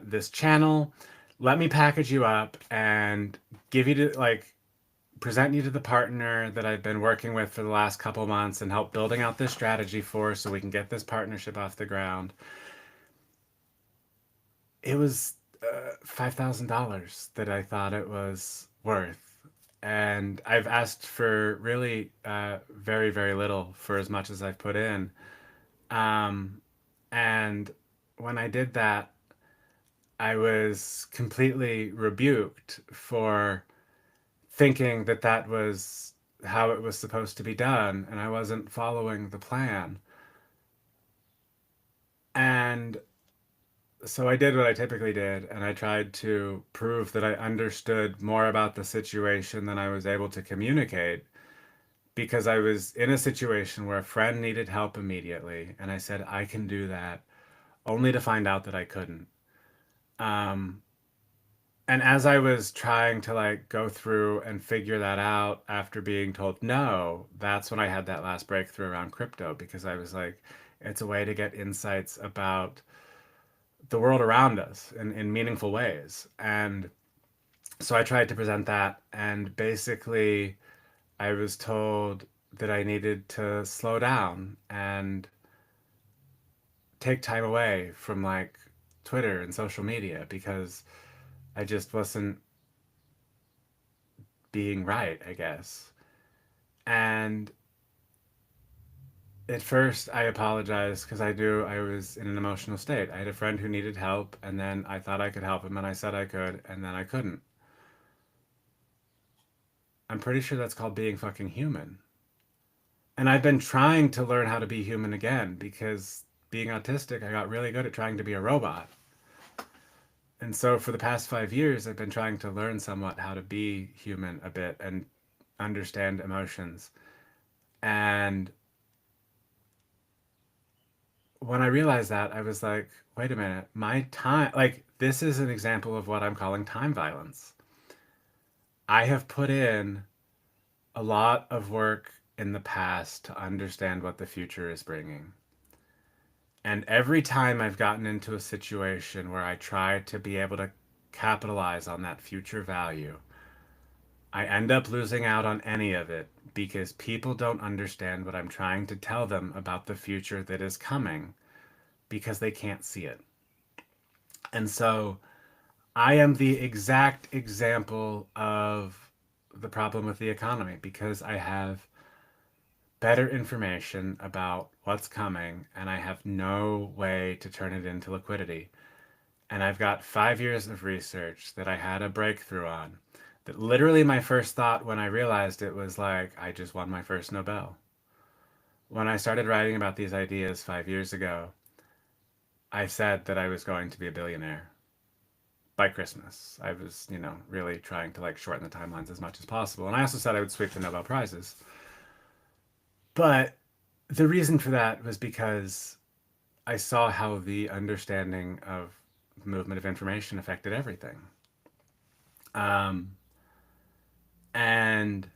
A: this channel. Let me package you up and give you to like present you to the partner that I've been working with for the last couple months and help building out this strategy for so we can get this partnership off the ground. It was $5,000 that I thought it was worth. And I've asked for really very, very little for as much as I've put in. Um, and when I did that, I was completely rebuked for thinking that that was how it was supposed to be done, and I wasn't following the plan. And so I did what I typically did, and I tried to prove that I understood more about the situation than I was able to communicate because I was in a situation where a friend needed help immediately, and I said, I can do that, only to find out that I couldn't. Um, and as I was trying to like go through and figure that out after being told no, that's when I had that last breakthrough around crypto because I was like, it's a way to get insights about the world around us in meaningful ways. And so I tried to present that, and basically, I was told that I needed to slow down and take time away from like Twitter and social media because I just wasn't being right, I guess. And at first, I apologized because I was in an emotional state. I had a friend who needed help, and then I thought I could help him, and I said I could, and then I couldn't. I'm pretty sure that's called being fucking human. And I've been trying to learn how to be human again because being autistic, I got really good at trying to be a robot. And so for the past 5 years, I've been trying to learn somewhat how to be human a bit and understand emotions. And when I realized that, I was like, wait a minute, my time, like, this is an example of what I'm calling time violence. I have put in a lot of work in the past to understand what the future is bringing. And every time I've gotten into a situation where I try to be able to capitalize on that future value, I end up losing out on any of it because people don't understand what I'm trying to tell them about the future that is coming because they can't see it. And so I am the exact example of the problem with the economy because I have better information about what's coming and I have no way to turn it into liquidity. And I've got 5 years of research that I had a breakthrough on. That literally my first thought when I realized it was like, I just won my first Nobel. When I started writing about these ideas 5 years ago, I said that I was going to be a billionaire by Christmas. I was, really trying to like shorten the timelines as much as possible. And I also said I would sweep the Nobel Prizes. But the reason for that was because I saw how the understanding of movement of information affected everything. Um, and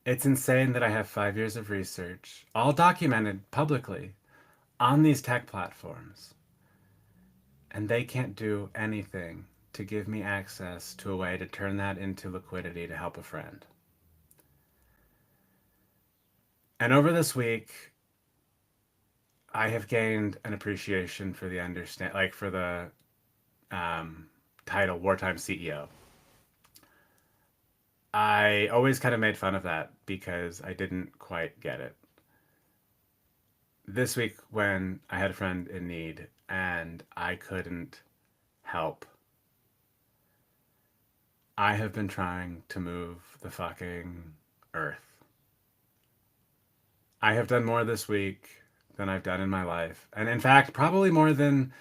A: it's insane that I have 5 years of research, all documented publicly, on these tech platforms, and they can't do anything to give me access to a way to turn that into liquidity to help a friend. And over this week, I have gained an appreciation for the like for the um, title wartime CEO. I always kind of made fun of that because I didn't quite get it. This week, when I had a friend in need and I couldn't help, I have been trying to move the fucking earth. I have done more this week than I've done in my life. And in fact, probably more than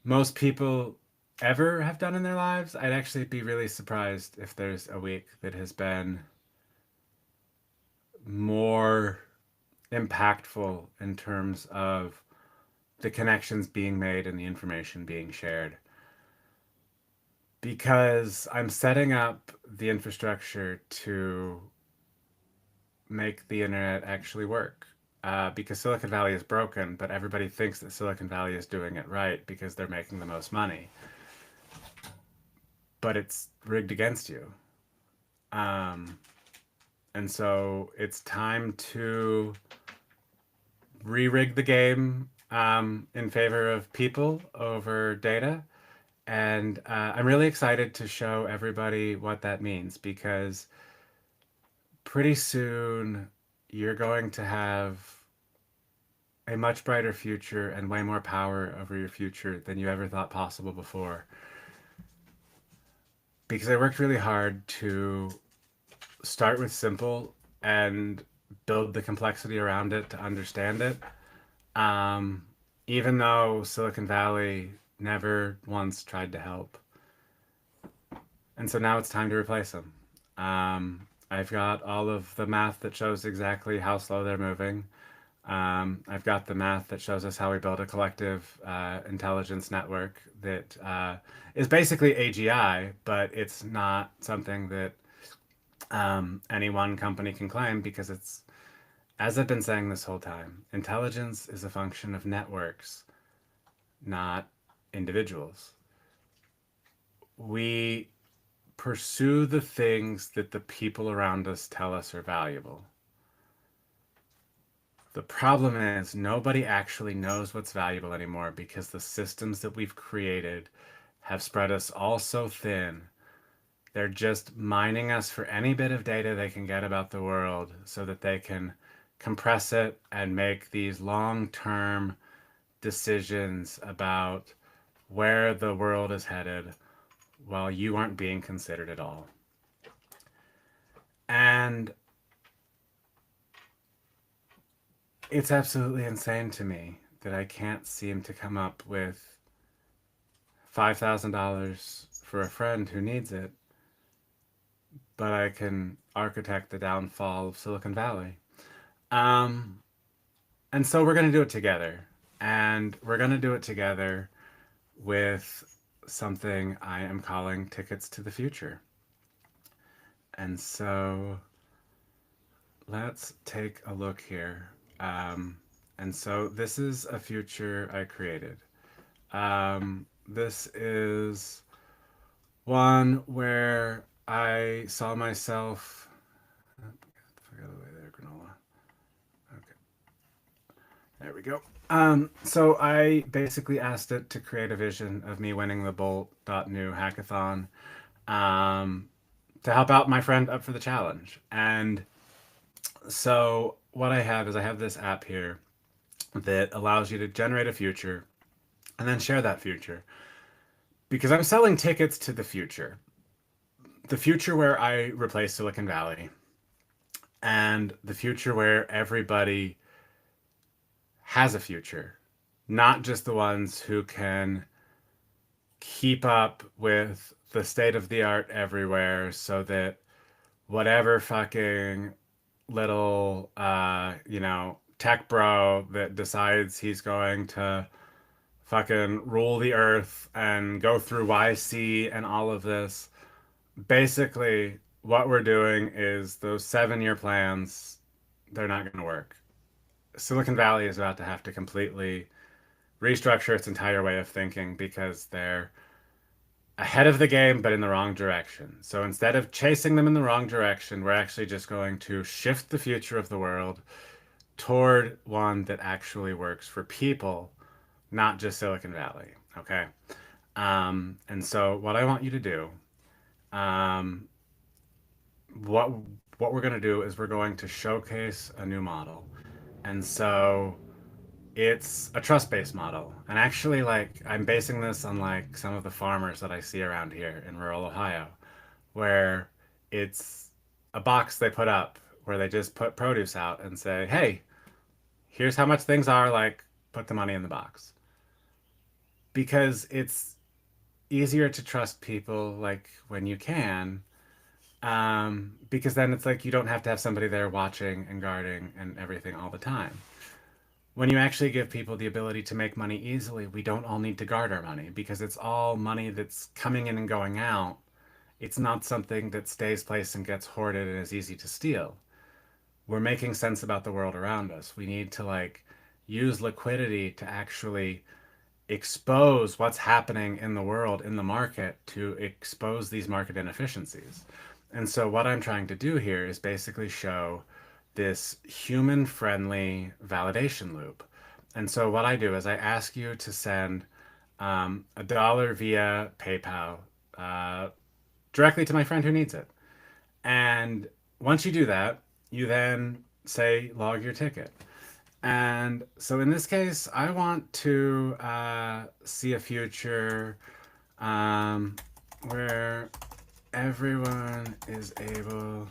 A: most people ever have done in their lives. I'd actually be really surprised if there's a week that has been more impactful in terms of the connections being made and the information being shared. Because I'm setting up the infrastructure to make the internet actually work. Because Silicon Valley is broken, but everybody thinks that Silicon Valley is doing it right because they're making the most money. But it's rigged against you. Um, and so it's time to re-rig the game in favor of people over data. And I'm really excited to show everybody what that means because pretty soon you're going to have a much brighter future and way more power over your future than you ever thought possible before. Because I worked really hard to start with simple and build the complexity around it to understand it. Um, Even though Silicon Valley never once tried to help. And so now it's time to replace them. I've got all of the math that shows exactly how slow they're moving. I've got the math that shows us how we build a collective intelligence network that is basically AGI, but it's not something that any one company can claim because it's, as I've been saying this whole time, intelligence is a function of networks, not individuals. We pursue the things that the people around us tell us are valuable. The problem is nobody actually knows what's valuable anymore because the systems that we've created have spread us all so thin. They're just mining us for any bit of data they can get about the world so that they can compress it and make these long-term decisions about where the world is headed while you aren't being considered at all. And it's absolutely insane to me that I can't seem to come up with $5,000 for a friend who needs it, but I can architect the downfall of Silicon Valley. Um, and so we're going to do it together. And we're going to do it together with something I am calling Tickets to the Future. And so let's take a look here. And so this is a future I created. This is one where I saw myself. Oh, forgot the way there, granola. Okay, there we go. So I basically asked it to create a vision of me winning the Bolt.new hackathon um, to help out my friend up for the challenge. And so what I have is I have this app here that allows you to generate a future and then share that future. Because I'm selling tickets to the future where I replace Silicon Valley, and the future where everybody has a future, not just the ones who can keep up with the state of the art everywhere so that whatever fucking little, tech bro that decides he's going to fucking rule the earth and go through YC and all of this. Basically, what we're doing is those 7-year plans, they're not going to work. Silicon Valley is about to have to completely restructure its entire way of thinking because they're ahead of the game, but in the wrong direction. So instead of chasing them in the wrong direction, we're actually just going to shift the future of the world toward one that actually works for people, not just Silicon Valley. Okay. And so what I want you to do, um, what what we're going to do is we're going to showcase a new model. And so it's a trust-based model. And actually, like, I'm basing this on like some of the farmers that I see around here in rural Ohio, where it's a box they put up where they just put produce out and say, "Hey, here's how much things are, like, put the money in the box." Because it's easier to trust people like when you can, because then it's like you don't have to have somebody there watching and guarding and everything all the time. When you actually give people the ability to make money easily, we don't all need to guard our money because it's all money that's coming in and going out. It's not something that stays placed and gets hoarded and is easy to steal. We're making sense about the world around us. We need to like use liquidity to actually expose what's happening in the world, in the market, to expose these market inefficiencies. And so what I'm trying to do here is basically show this human-friendly validation loop. And so what I do is I ask you to send $1 via PayPal uh, directly to my friend who needs it. And once you do that, you then say log your ticket. And so in this case, I want to see a future um, where everyone is able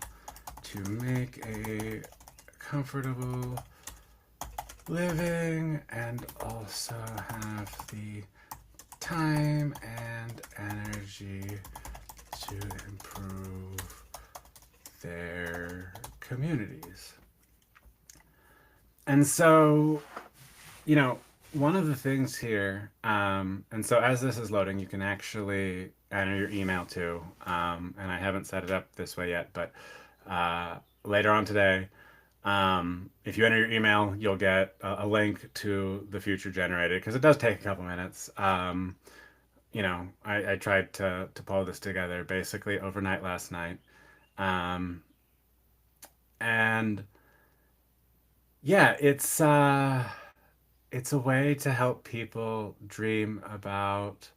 A: to make a comfortable living and also have the time and energy to improve their communities. And so, you know, one of the things here, and so as this is loading, you can actually enter your email too. And I haven't set it up this way yet, but later on today, if you enter your email, you'll get a link to the future generated because it does take a couple minutes. I tried to pull this together basically overnight last night. Um, and yeah, it's a way to help people dream about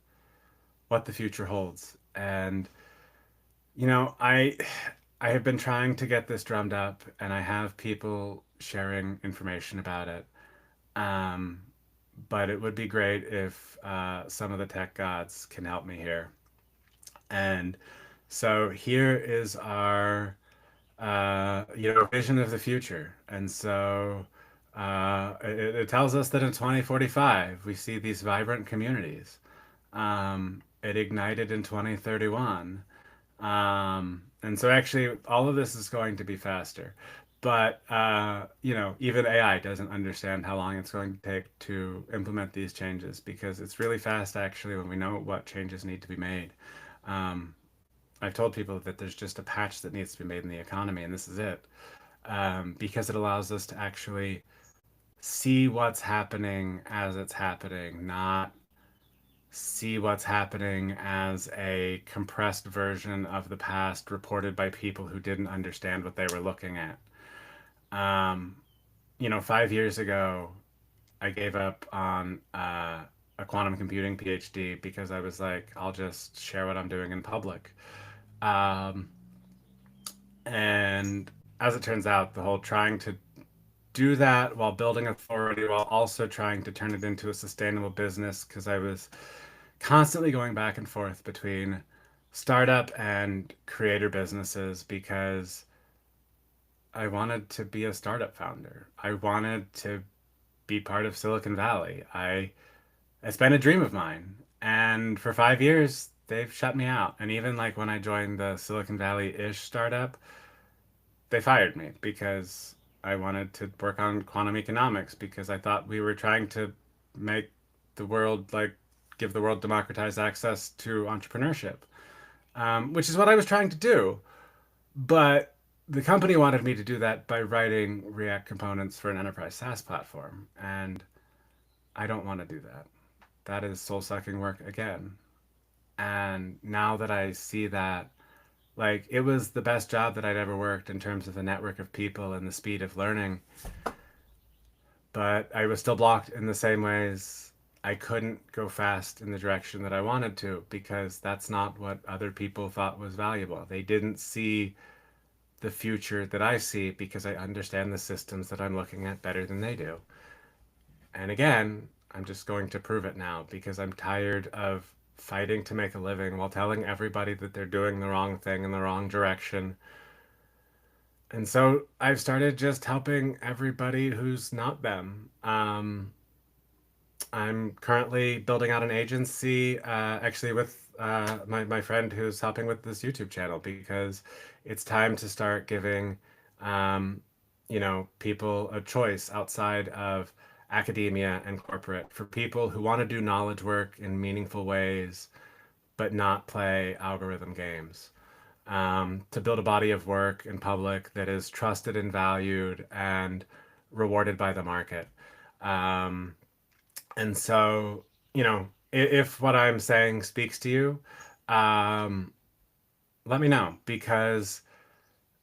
A: what the future holds. And I have been trying to get this drummed up, and I have people sharing information about it. Um, but it would be great if some of the tech gods can help me here. And so here is our vision of the future. And so it tells us that in 2045, we see these vibrant communities. It ignited in 2031. And so actually, all of this is going to be faster. But, even AI doesn't understand how long it's going to take to implement these changes because it's really fast, actually, when we know what changes need to be made. Um, I've told people that there's just a patch that needs to be made in the economy, and this is it. Because it allows us to actually see what's happening as it's happening, not see what's happening as a compressed version of the past reported by people who didn't understand what they were looking at. Um, 5 years ago, I gave up on a quantum computing PhD because I was like, I'll just share what I'm doing in public. Um, and as it turns out, the whole trying to do that while building authority while also trying to turn it into a sustainable business because I was constantly going back and forth between startup and creator businesses because I wanted to be a startup founder. I wanted to be part of Silicon Valley. It's been a dream of mine. And for 5 years, they've shut me out. And even like when I joined the Silicon Valley-ish startup, they fired me because I wanted to work on quantum economics because I thought we were trying to make the world like give the world democratized access to entrepreneurship, which is what I was trying to do. But the company wanted me to do that by writing React components for an enterprise SaaS platform. And I don't want to do that. That is soul sucking work again. And now that I see that, like, it was the best job that I'd ever worked in terms of the network of people and the speed of learning, but I was still blocked in the same ways. I couldn't go fast in the direction that I wanted to because that's not what other people thought was valuable. They didn't see the future that I see because I understand the systems that I'm looking at better than they do. And again, I'm just going to prove it now because I'm tired of fighting to make a living while telling everybody that they're doing the wrong thing in the wrong direction. And so I've started just helping everybody who's not them. I'm currently building out an agency, actually with my friend who's helping with this YouTube channel because it's time to start giving, um, people a choice outside of academia and corporate for people who want to do knowledge work in meaningful ways, but not play algorithm games. To build a body of work in public that is trusted and valued and rewarded by the market. Um, and so, if what I'm saying speaks to you, um, let me know, because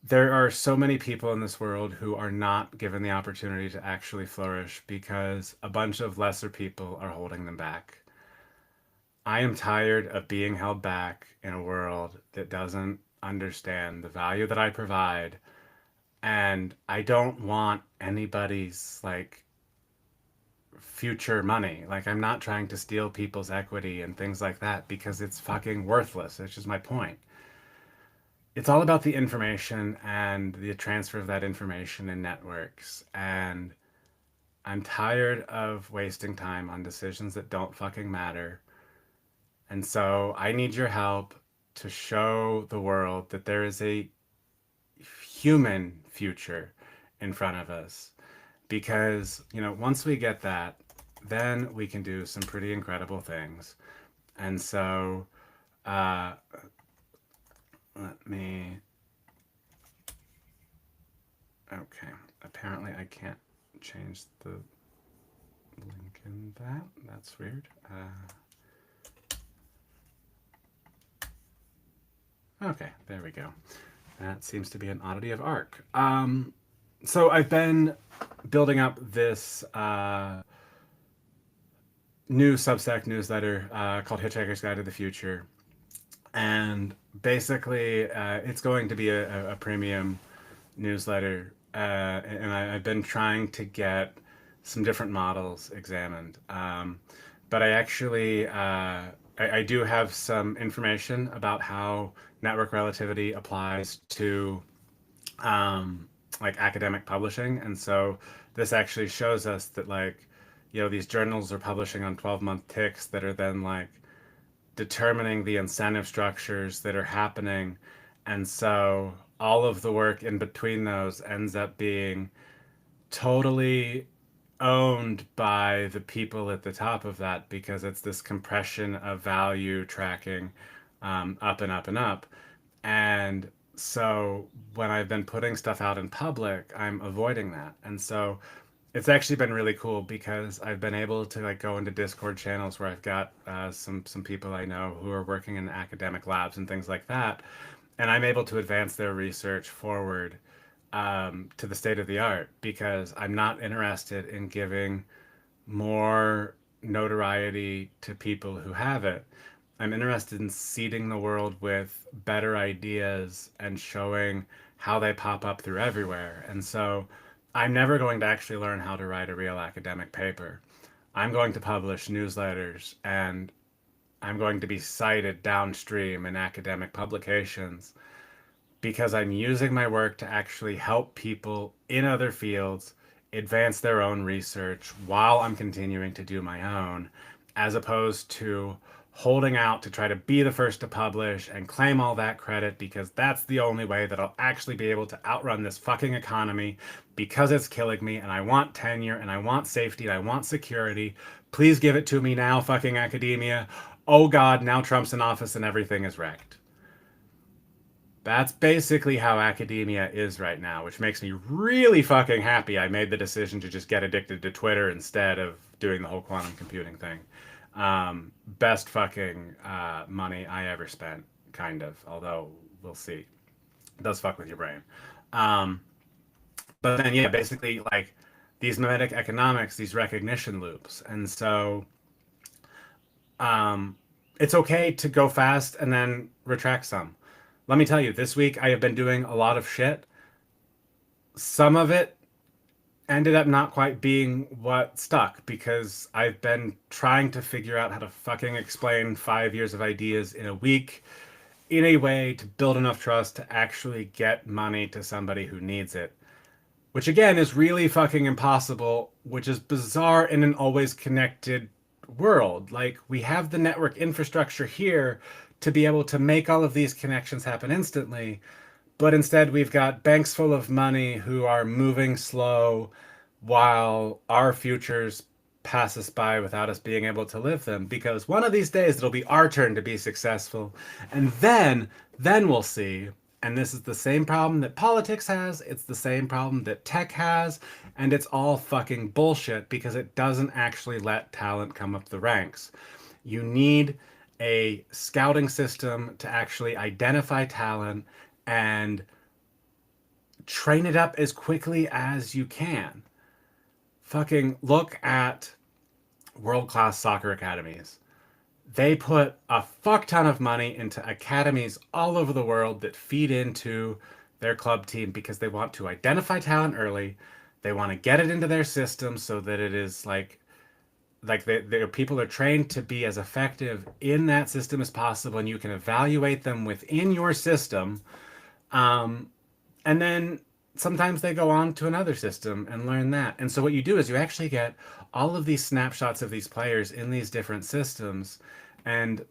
A: there are so many people in this world who are not given the opportunity to actually flourish because a bunch of lesser people are holding them back. I am tired of being held back in a world that doesn't understand the value that I provide, and I don't want anybody's like future money. Like, I'm not trying to steal people's equity and things like that because it's fucking worthless. It's just my point. It's all about the information and the transfer of that information in networks. And I'm tired of wasting time on decisions that don't fucking matter. And so I need your help to show the world that there is a human future in front of us. Because, once we get that, then we can do some pretty incredible things. And so, uh, let me. Okay. Apparently, I can't change the link in that. That's weird. Okay, there we go. That seems to be an oddity of Arc. So I've been building up this new Substack newsletter called Hitchhiker's Guide to the Future. And basically, it's going to be a premium newsletter. And I've been trying to get some different models examined. But I actually, I do have some information about how network relativity applies to like academic publishing. And so this actually shows us that like, these journals are publishing on 12-month ticks that are then like determining the incentive structures that are happening. And so all of the work in between those ends up being totally owned by the people at the top of that because it's this compression of value tracking up and up and up. And so when I've been putting stuff out in public, I'm avoiding that. And so it's actually been really cool because I've been able to like go into Discord channels where I've got some people I know who are working in academic labs and things like that, and I'm able to advance their research forward to the state of the art because I'm not interested in giving more notoriety to people who have it. I'm interested in seeding the world with better ideas and showing how they pop up through everywhere. And so I'm never going to actually learn how to write a real academic paper. I'm going to publish newsletters and I'm going to be cited downstream in academic publications because I'm using my work to actually help people in other fields advance their own research while I'm continuing to do my own, as opposed to holding out to try to be the first to publish and claim all that credit because that's the only way that I'll actually be able to outrun this fucking economy because it's killing me and I want tenure and I want safety and I want security. Please give it to me now, fucking academia. Oh God, now Trump's in office and everything is wrecked. That's basically how academia is right now, which makes me really fucking happy I made the decision to just get addicted to Twitter instead of doing the whole quantum computing thing. Best fucking money I ever spent, kind of, although we'll see. It does fuck with your brain. Um, but then, yeah, basically, like these mimetic economics, these recognition loops. And so um, it's okay to go fast and then retract some. Let me tell you, this week I have been doing a lot of shit. Some of it ended up not quite being what stuck because I've been trying to figure out how to fucking explain 5 years of ideas in a week in a way to build enough trust to actually get money to somebody who needs it. Which again is really fucking impossible, which is bizarre in an always connected world. Like, we have the network infrastructure here to be able to make all of these connections happen instantly, but instead we've got banks full of money who are moving slow while our futures pass us by without us being able to live them because one of these days it'll be our turn to be successful and then we'll see. And this is the same problem that politics has, it's the same problem that tech has, and it's all fucking bullshit because it doesn't actually let talent come up the ranks. You need a scouting system to actually identify talent and train it up as quickly as you can. Fucking look at world class soccer academies. They put a fuck ton of money into academies all over the world that feed into their club team because they want to identify talent early. They want to get it into their system so that it is like their people are trained to be as effective in that system as possible, and you can evaluate them within your system. Um, and then sometimes they go on to another system and learn that. And so what you do is you actually get all of these snapshots of these players in these different systems. And,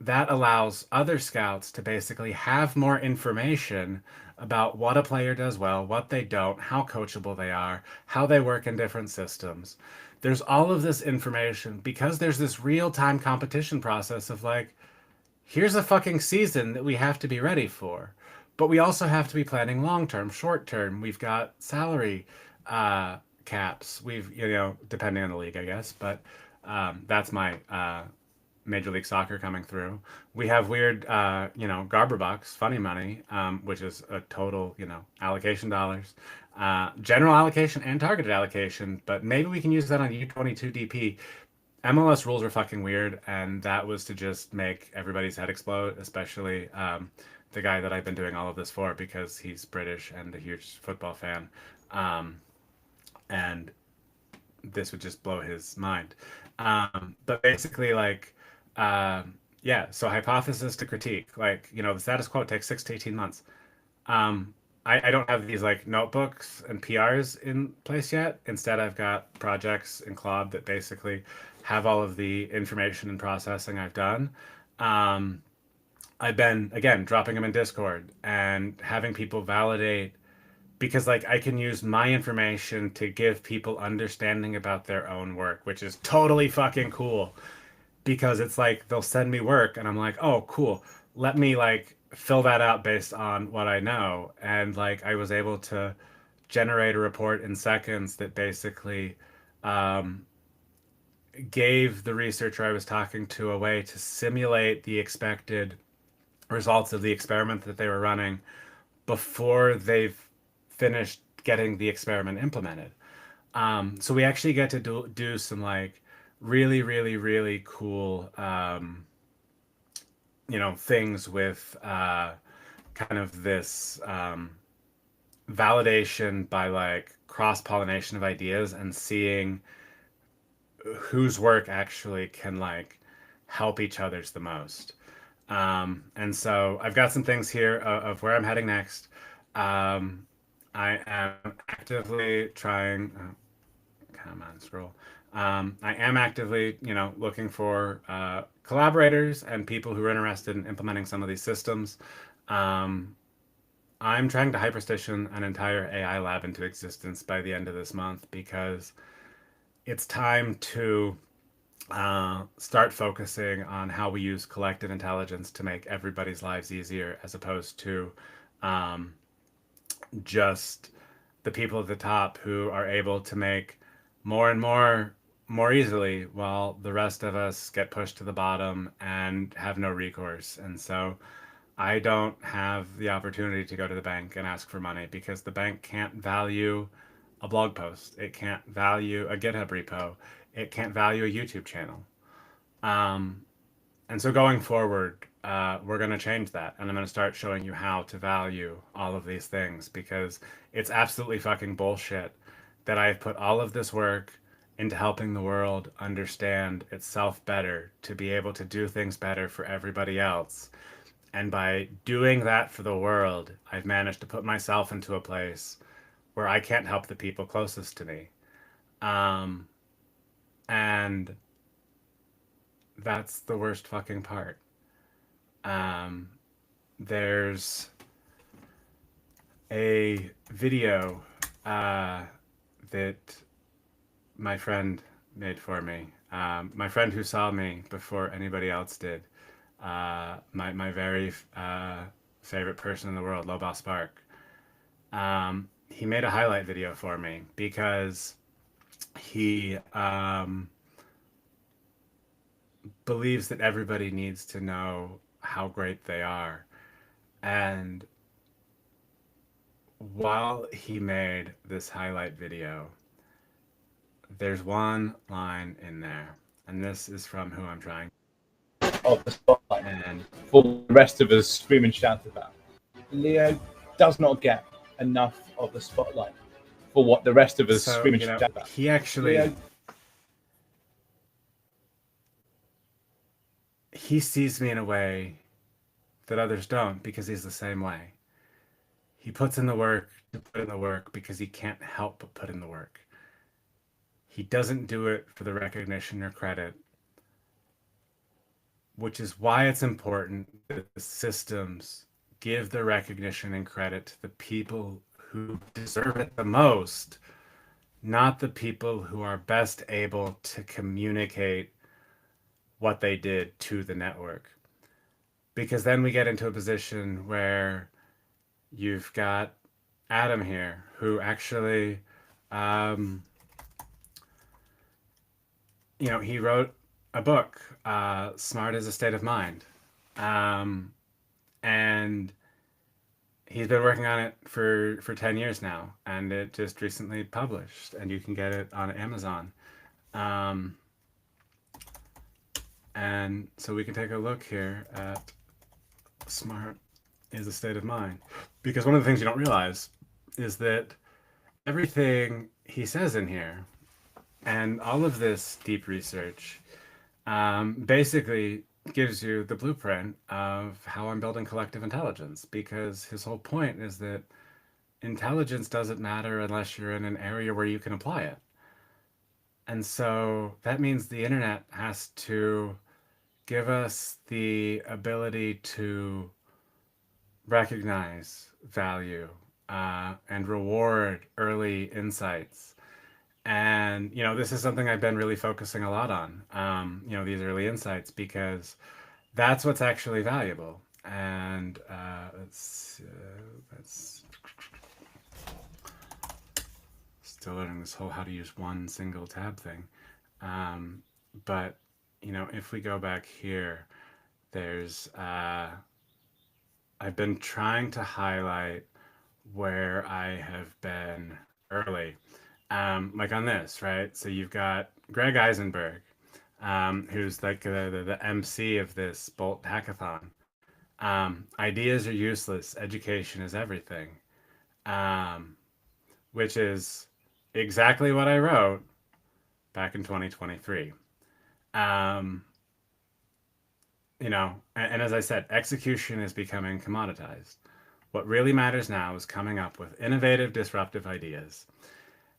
A: that allows other scouts to basically have more information about what a player does well, what they don't, how coachable they are, how they work in different systems. There's all of this information because there's this real time competition process of like, here's a fucking season that we have to be ready for. But we also have to be planning long term, short term. We've got salary caps. Depending on the league, I guess. But that's my Major League Soccer coming through. We have weird, Garber bucks, funny money, which is a total, allocation dollars, general allocation and targeted allocation. But maybe we can use that on U22 DP. MLS rules were fucking weird, and that was to just make everybody's head explode, especially the guy that I've been doing all of this for because he's British and a huge football fan. Um, and this would just blow his mind. But basically, yeah, so hypothesis to critique. The status quo takes 6 to 18 months. Um, I don't have these like notebooks and PRs in place yet. Instead, I've got projects in Claude that basically have all of the information and processing I've done. Um, I've been, again, dropping them in Discord and having people validate because like I can use my information to give people understanding about their own work, which is totally fucking cool because it's like they'll send me work and I'm like, "Oh, cool. Let me like fill that out based on what I know." And like I was able to generate a report in seconds that basically um, gave the researcher I was talking to a way to simulate the expected results of the experiment that they were running before they've finished getting the experiment implemented. So we actually get to do some like really, really, really cool, things with kind of this validation by like cross pollination of ideas and seeing whose work actually can like help each other's the most. And so I've got some things here of where I'm heading next. Um, I am actively trying. Oh, come on, scroll. I am actively, looking for collaborators and people who are interested in implementing some of these systems. Um, I'm trying to hyperstition an entire AI lab into existence by the end of this month because it's time to start focusing on how we use collective intelligence to make everybody's lives easier as opposed to um, just the people at the top who are able to make more and more easily while the rest of us get pushed to the bottom and have no recourse. And so I don't have the opportunity to go to the bank and ask for money because the bank can't value a blog post. It can't value a GitHub repo. It can't value a YouTube channel. Um, and so going forward, we're going to change that. And I'm going to start showing you how to value all of these things because it's absolutely fucking bullshit that I've put all of this work into helping the world understand itself better to be able to do things better for everybody else. And by doing that for the world, I've managed to put myself into a place where I can't help the people closest to me. Um, and that's the worst fucking part. Um, there's a video that my friend made for me. My friend who saw me before anybody else did. My very favorite person in the world, Lobos Spark. He made a highlight video for me because he believes that everybody needs to know how great they are. And while he made this highlight video, there's one line in there, and this is from Who I'm Trying.
B: Of the spotlight
A: And
B: for the rest of us scream and shout about. Leo does not get enough of the spotlight for what the rest of us
A: so,
B: scream and
A: you know,
B: shout about.
A: he actually
B: Leo,
A: he sees me in a way that others don't because he's the same way. He puts in the work to put in the work because he can't help but put in the work. He doesn't do it for the recognition or credit, which is why it's important that the systems give the recognition and credit to the people who deserve it the most, not the people who are best able to communicate what they did to the network. Because then we get into a position where you've got Adam here, who actually, um, he wrote a book, Smart as a State of Mind. And he's been working on it for 10 years now, and it just recently published, and you can get it on Amazon. Um, and so we can take a look here at Smart is a State of Mind. Because one of the things you don't realize is that everything he says in here and all of this deep research basically gives you the blueprint of how I'm building collective intelligence. Because his whole point is that intelligence doesn't matter unless you're in an area where you can apply it. And so that means the internet has to give us the ability to recognize value and reward early insights. And, this is something I've been really focusing a lot on, these early insights, because that's what's actually valuable. And that's still learning this whole how to use one single tab thing. But, if we go back here, there's, I've been trying to highlight where I have been early. Like on this, right? So you've got Greg Eisenberg, who's like the MC of this Bolt hackathon. Ideas are useless, education is everything. Um, which is exactly what I wrote back in 2023. Um, and as I said, execution is becoming commoditized. What really matters now is coming up with innovative, disruptive ideas.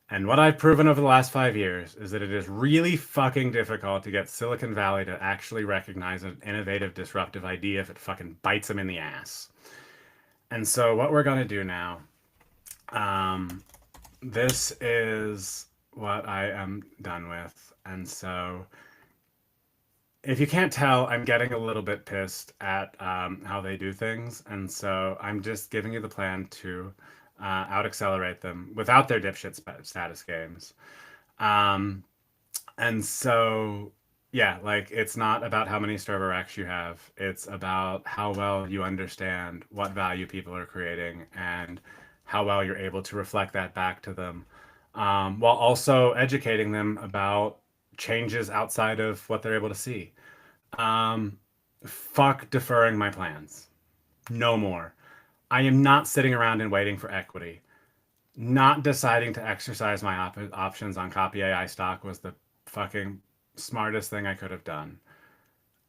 A: And what I've proven over the last 5 years is that it is really fucking difficult to get Silicon Valley to actually recognize an innovative, disruptive idea if it fucking bites them in the ass. And so what we're going to do now, this is what I am done with. And so if you can't tell, I'm getting a little bit pissed at how they do things. And so I'm just giving you the plan to out-accelerate them without their dipshit status games. And so, yeah, like it's not about how many server racks you have. It's about how well you understand what value people are creating and how well you're able to reflect that back to them, while also educating them about changes outside of what they're able to see. Um, Fuck deferring my plans. No more. I am not sitting around and waiting for equity. Not deciding to exercise my options on Copy AI stock was the fucking smartest thing I could have done.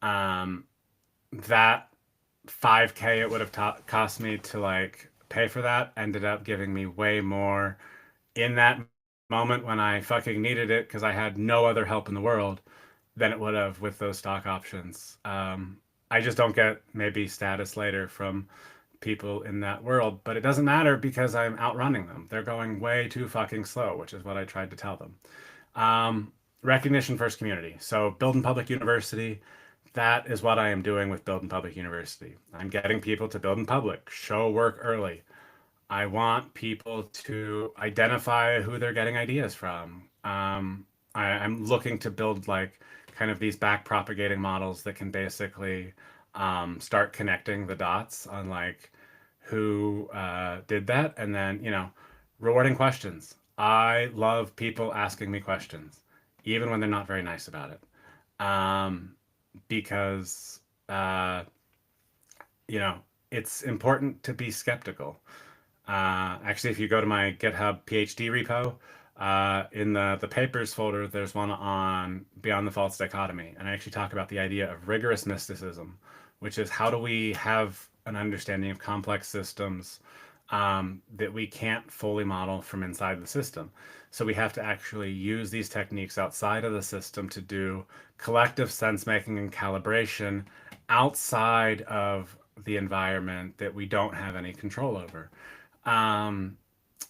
A: That 5K it would have cost me to like pay for that ended up giving me way more in that moment when I fucking needed it because I had no other help in the world than it would have with those stock options. I just don't get maybe status later from people in that world, but it doesn't matter because I'm outrunning them. They're going way too fucking slow, which is what I tried to tell them. Recognition first community. So Building Public University, that is what I am doing with Building Public University. I'm getting people to build in public, show work early. I want people to identify who they're getting ideas from. I'm looking to build like kind of these back propagating models that can basically start connecting the dots on like who did that, and then rewarding questions. I love people asking me questions, even when they're not very nice about it, um, because uh, you know it's important to be skeptical. Actually, if you go to my GitHub PhD repo, in the papers folder, there's one on Beyond the False Dichotomy. And I actually talk about the idea of rigorous mysticism, which is how do we have an understanding of complex systems that we can't fully model from inside the system. So we have to actually use these techniques outside of the system to do collective sense making and calibration outside of the environment that we don't have any control over. Um,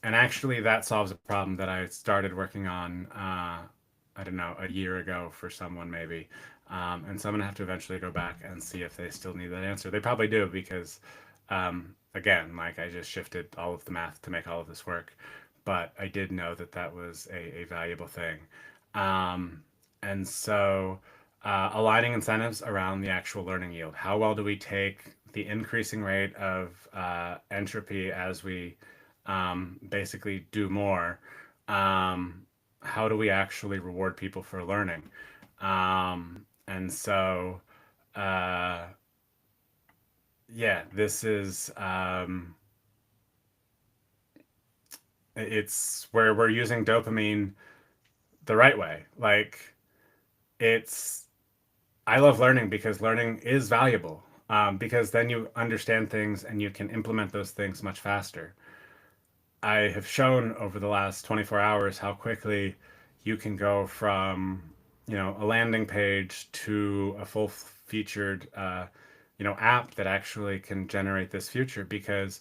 A: and actually, that solves a problem that I started working on, I don't know, a year ago for someone maybe. And so I'm gonna have to eventually go back and see if they still need that answer. They probably do because, again, like I just shifted all of the math to make all of this work. But I did know that that was a valuable thing. Um, and so aligning incentives around the actual learning yield. How well do we take the increasing rate of entropy as we basically do more? Um, how do we actually reward people for learning? And so, uh, yeah, this is it's where we're using dopamine the right way. Like it's I love learning because learning is valuable. Because then you understand things and you can implement those things much faster. I have shown over the last 24 hours how quickly you can go from, a landing page to a full featured, app that actually can generate this future because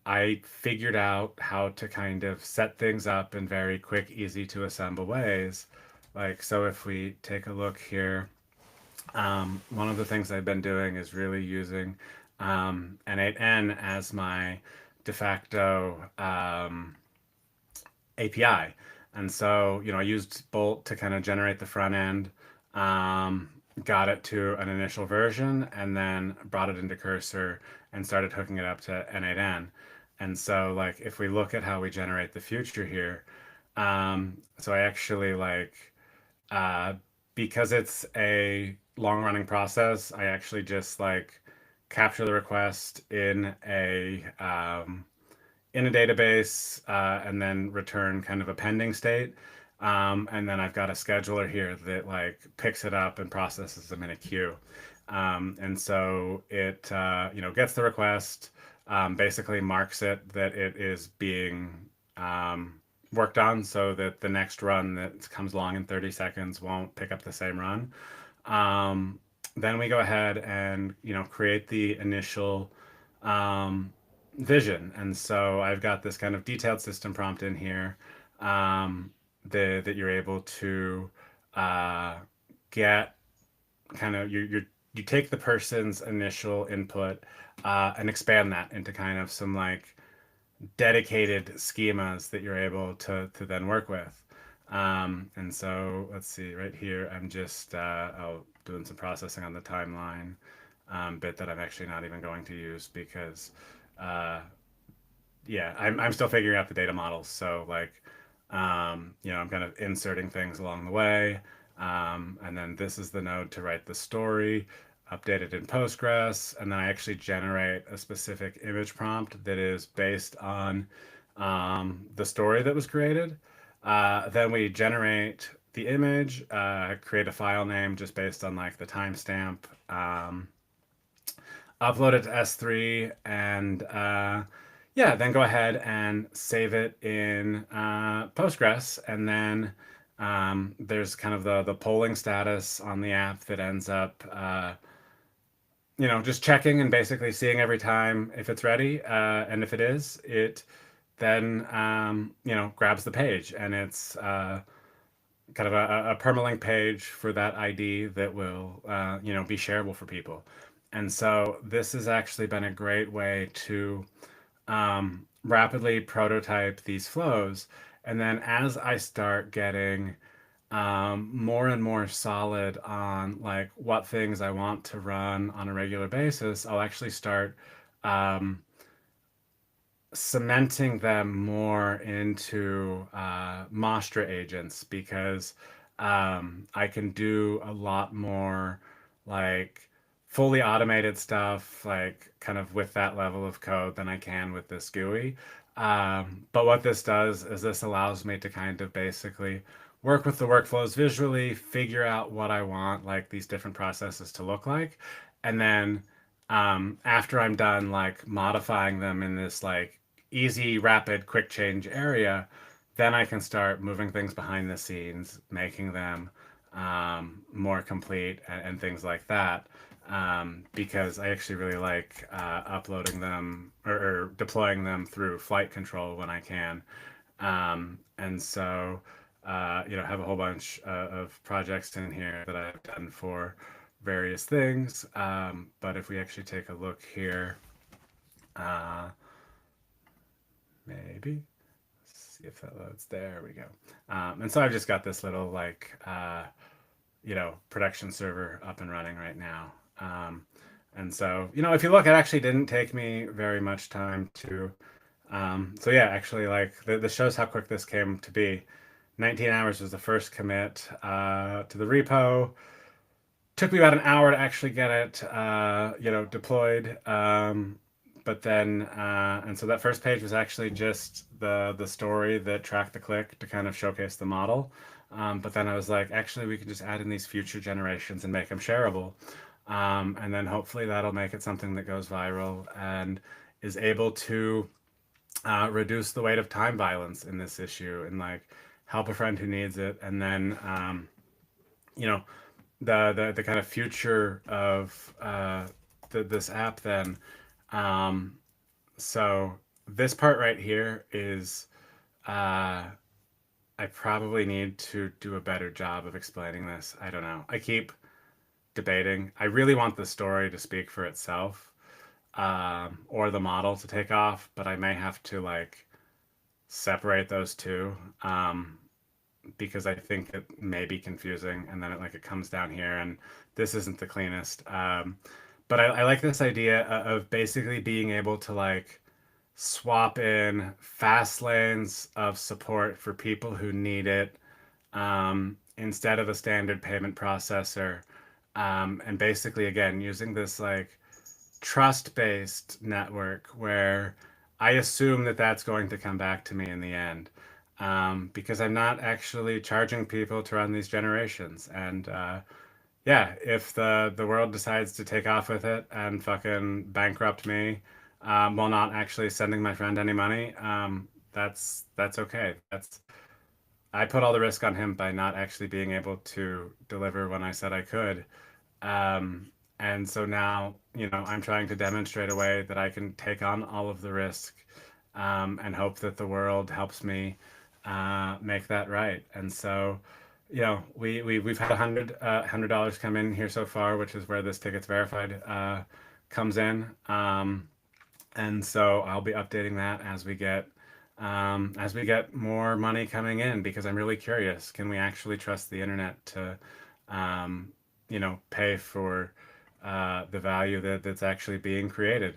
A: I figured out how to kind of set things up in very quick, easy to assemble ways. Like, so if we take a look here, one of the things I've been doing is really using N8N as my de facto API. And so, I used Bolt to kind of generate the front end, um, got it to an initial version, and then brought it into Cursor and started hooking it up to N8N. And so, like, if we look at how we generate the future here, so I actually uh, because it's a long running process, I actually just like capture the request in a database and then return kind of a pending state. And then I've got a scheduler here that like picks it up and processes them in a queue. And so it gets the request, basically marks it that it is being um, worked on so that the next run that comes along in 30 seconds won't pick up the same run. Um, then we go ahead and create the initial um, vision. And so I've got this kind of detailed system prompt in here that you're able to uh, get kind of you take the person's initial input and expand that into kind of some like dedicated schemas that you're able to then work with. And so let's see right here. I'm just doing some processing on the timeline bit that I'm actually not even going to use because uh, yeah, I'm still figuring out the data models. So like, I'm kind of inserting things along the way. And then this is the node to write the story, update it in Postgres, and then I actually generate a specific image prompt that is based on the story that was created. Then we generate the image, create a file name just based on like the timestamp, upload it to S3, and yeah, then go ahead and save it in Postgres, and then there's kind of the polling status on the app that ends up just checking and basically seeing every time if it's ready, and if it is, it then grabs the page, and it's kind of a permalink page for that ID that will be shareable for people. And so this has actually been a great way to rapidly prototype these flows. And then as I start getting more and more solid on like what things I want to run on a regular basis, I'll actually start um, cementing them more into Mostra agents because I can do a lot more like fully automated stuff, like kind of with that level of code than I can with this GUI. But what this does is this allows me to kind of basically work with the workflows visually, figure out what I want like these different processes to look like, and then after I'm done like modifying them in this like easy, rapid, quick change area, then I can start moving things behind the scenes, making them more complete and things like that. Because I actually really like uploading them or deploying them through flight control when I can. And so, have a whole bunch of projects in here that I've done for various things. But if we actually take a look here, uh, maybe see if that loads. There we go. And so I've just got this little like production server up and running right now. And so if you look, it actually didn't take me very much time to. So yeah, actually, like this shows how quick this came to be. 19 hours was the first commit to the repo. Took me about an hour to actually get it, deployed. But then, and so that first page was actually just the story that tracked the click to kind of showcase the model. But then I was like, actually, we could just add in these future generations and make them shareable. And then hopefully that'll make it something that goes viral and is able to reduce the weight of time violence in this issue and like help a friend who needs it. And then, you know, the kind of future of this app then. Um, so this part right here is I probably need to do a better job of explaining this. I don't know. I keep debating. I really want the story to speak for itself, or the model to take off, but I may have to like separate those two, because I think it may be confusing, and then it comes down here, and this isn't the cleanest. But I like this idea of basically being able to like swap in fast lanes of support for people who need it, instead of a standard payment processor. And basically, again, using this like trust-based network where I assume that that's going to come back to me in the end, because I'm not actually charging people to run these generations. And yeah, if the world decides to take off with it and fucking bankrupt me, while not actually sending my friend any money, that's okay. That's I put all the risk on him by not actually being able to deliver when I said I could. Um, and so now, I'm trying to demonstrate a way that I can take on all of the risk, and hope that the world helps me make that right. And so, we've had $100 come in here so far, which is where this tickets verified comes in. And so I'll be updating that as we get more money coming in, because I'm really curious. Can we actually trust the internet to, pay for the value that's actually being created?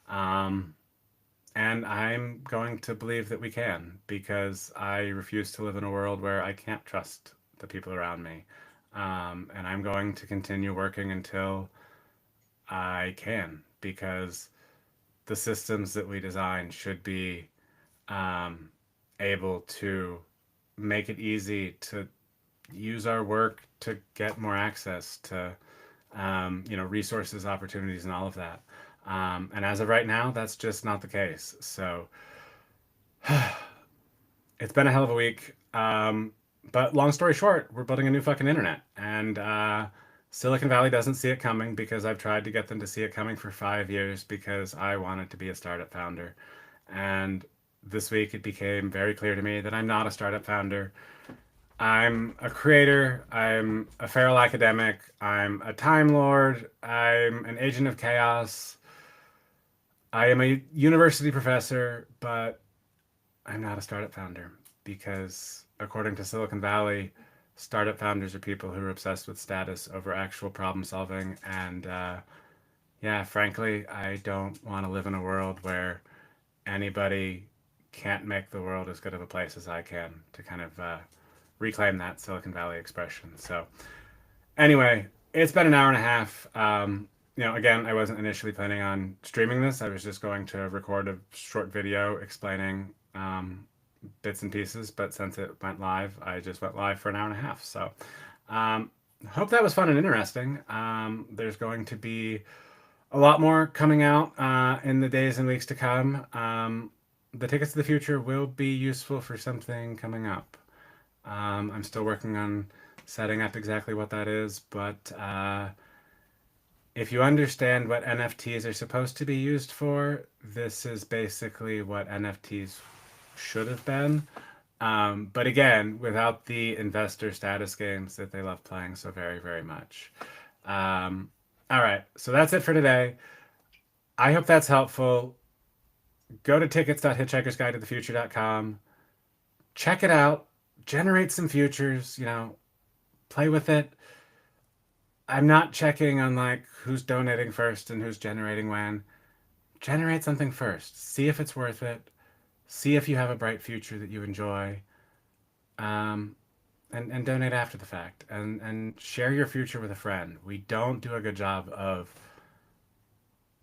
A: Um, and I'm going to believe that we can, because I refuse to live in a world where I can't trust the people around me. And I'm going to continue working until I can, because the systems that we design should be um, able to make it easy to use our work to get more access to resources, opportunities, and all of that. And as of right now, that's just not the case. So it's been a hell of a week. But long story short, we're building a new fucking internet, and Silicon Valley doesn't see it coming, because I've tried to get them to see it coming for 5 years, because I wanted to be a startup founder. And this week it became very clear to me that I'm not a startup founder. I'm a creator. I'm a feral academic. I'm a time lord. I'm an agent of chaos. I am a university professor, but I'm not a startup founder, because according to Silicon Valley, startup founders are people who are obsessed with status over actual problem solving. And yeah, frankly, I don't want to live in a world where anybody can't make the world as good of a place as I can, to kind of reclaim that Silicon Valley expression. So anyway, it's been an hour and a half. Again, I wasn't initially planning on streaming this. I was just going to record a short video explaining bits and pieces, but since it went live, I just went live for an hour and a half. So hope that was fun and interesting. There's going to be a lot more coming out in the days and weeks to come. The Tickets to the Future will be useful for something coming up. I'm still working on setting up exactly what that is, but if you understand what NFTs are supposed to be used for, this is basically what NFTs should have been. But again, without the investor status games that they love playing so very, very much. All right, so that's it for today. I hope that's helpful. Go to tickets.hitchhikersguidetothefuture.com. Check it out. Generate some futures, play with it. I'm not checking on like who's donating first and who's generating when. Generate something first. See if it's worth it. See if you have a bright future that you enjoy. And donate after the fact. And share your future with a friend. We don't do a good job of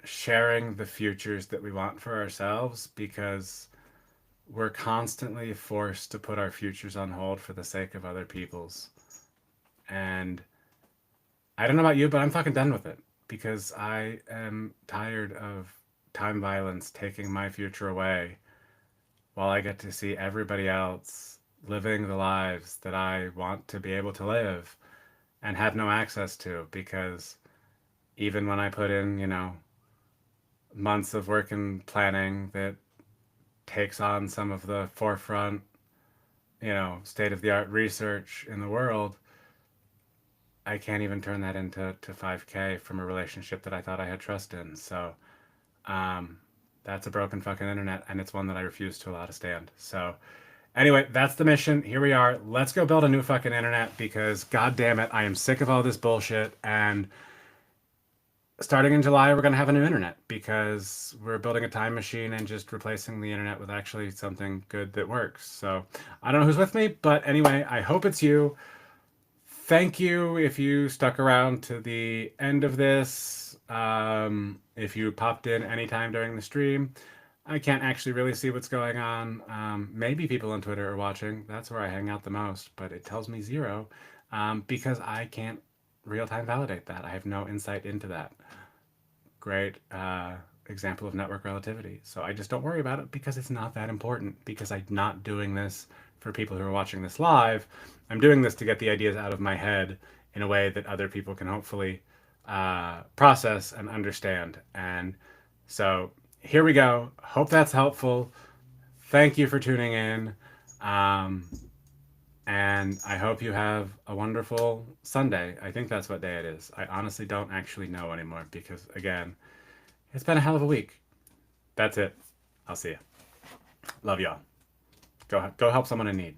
A: sharing the futures that we want for ourselves because we're constantly forced to put our futures on hold for the sake of other people's. And I don't know about you, but I'm fucking done with it because I am tired of time violence taking my future away while I get to see everybody else living the lives that I want to be able to live and have no access to, because even when I put in, months of work and planning that takes on some of the forefront, state-of-the-art research in the world, I can't even turn that into 5K from a relationship that I thought I had trust in. So that's a broken fucking internet, and it's one that I refuse to allow to stand. So anyway, that's the mission. Here we are. Let's go build a new fucking internet because, god damn it, I am sick of all this bullshit. And starting in July, we're going to have a new internet because we're building a time machine and just replacing the internet with actually something good that works. So I don't know who's with me, but anyway, I hope it's you. Thank you if you stuck around to the end of this. If you popped in anytime during the stream, I can't actually really see what's going on. Maybe people on Twitter are watching. That's where I hang out the most, but it tells me 0 because I can't real-time validate that. I have no insight into that. Great example of network relativity. So I just don't worry about it because it's not that important, because I'm not doing this for people who are watching this live. I'm doing this to get the ideas out of my head in a way that other people can hopefully process and understand. And so here we go. Hope that's helpful. Thank you for tuning in. And I hope you have a wonderful Sunday. I think that's what day it is. I honestly don't actually know anymore because, again, it's been a hell of a week. That's it. I'll see you. Love y'all. Go help someone in need.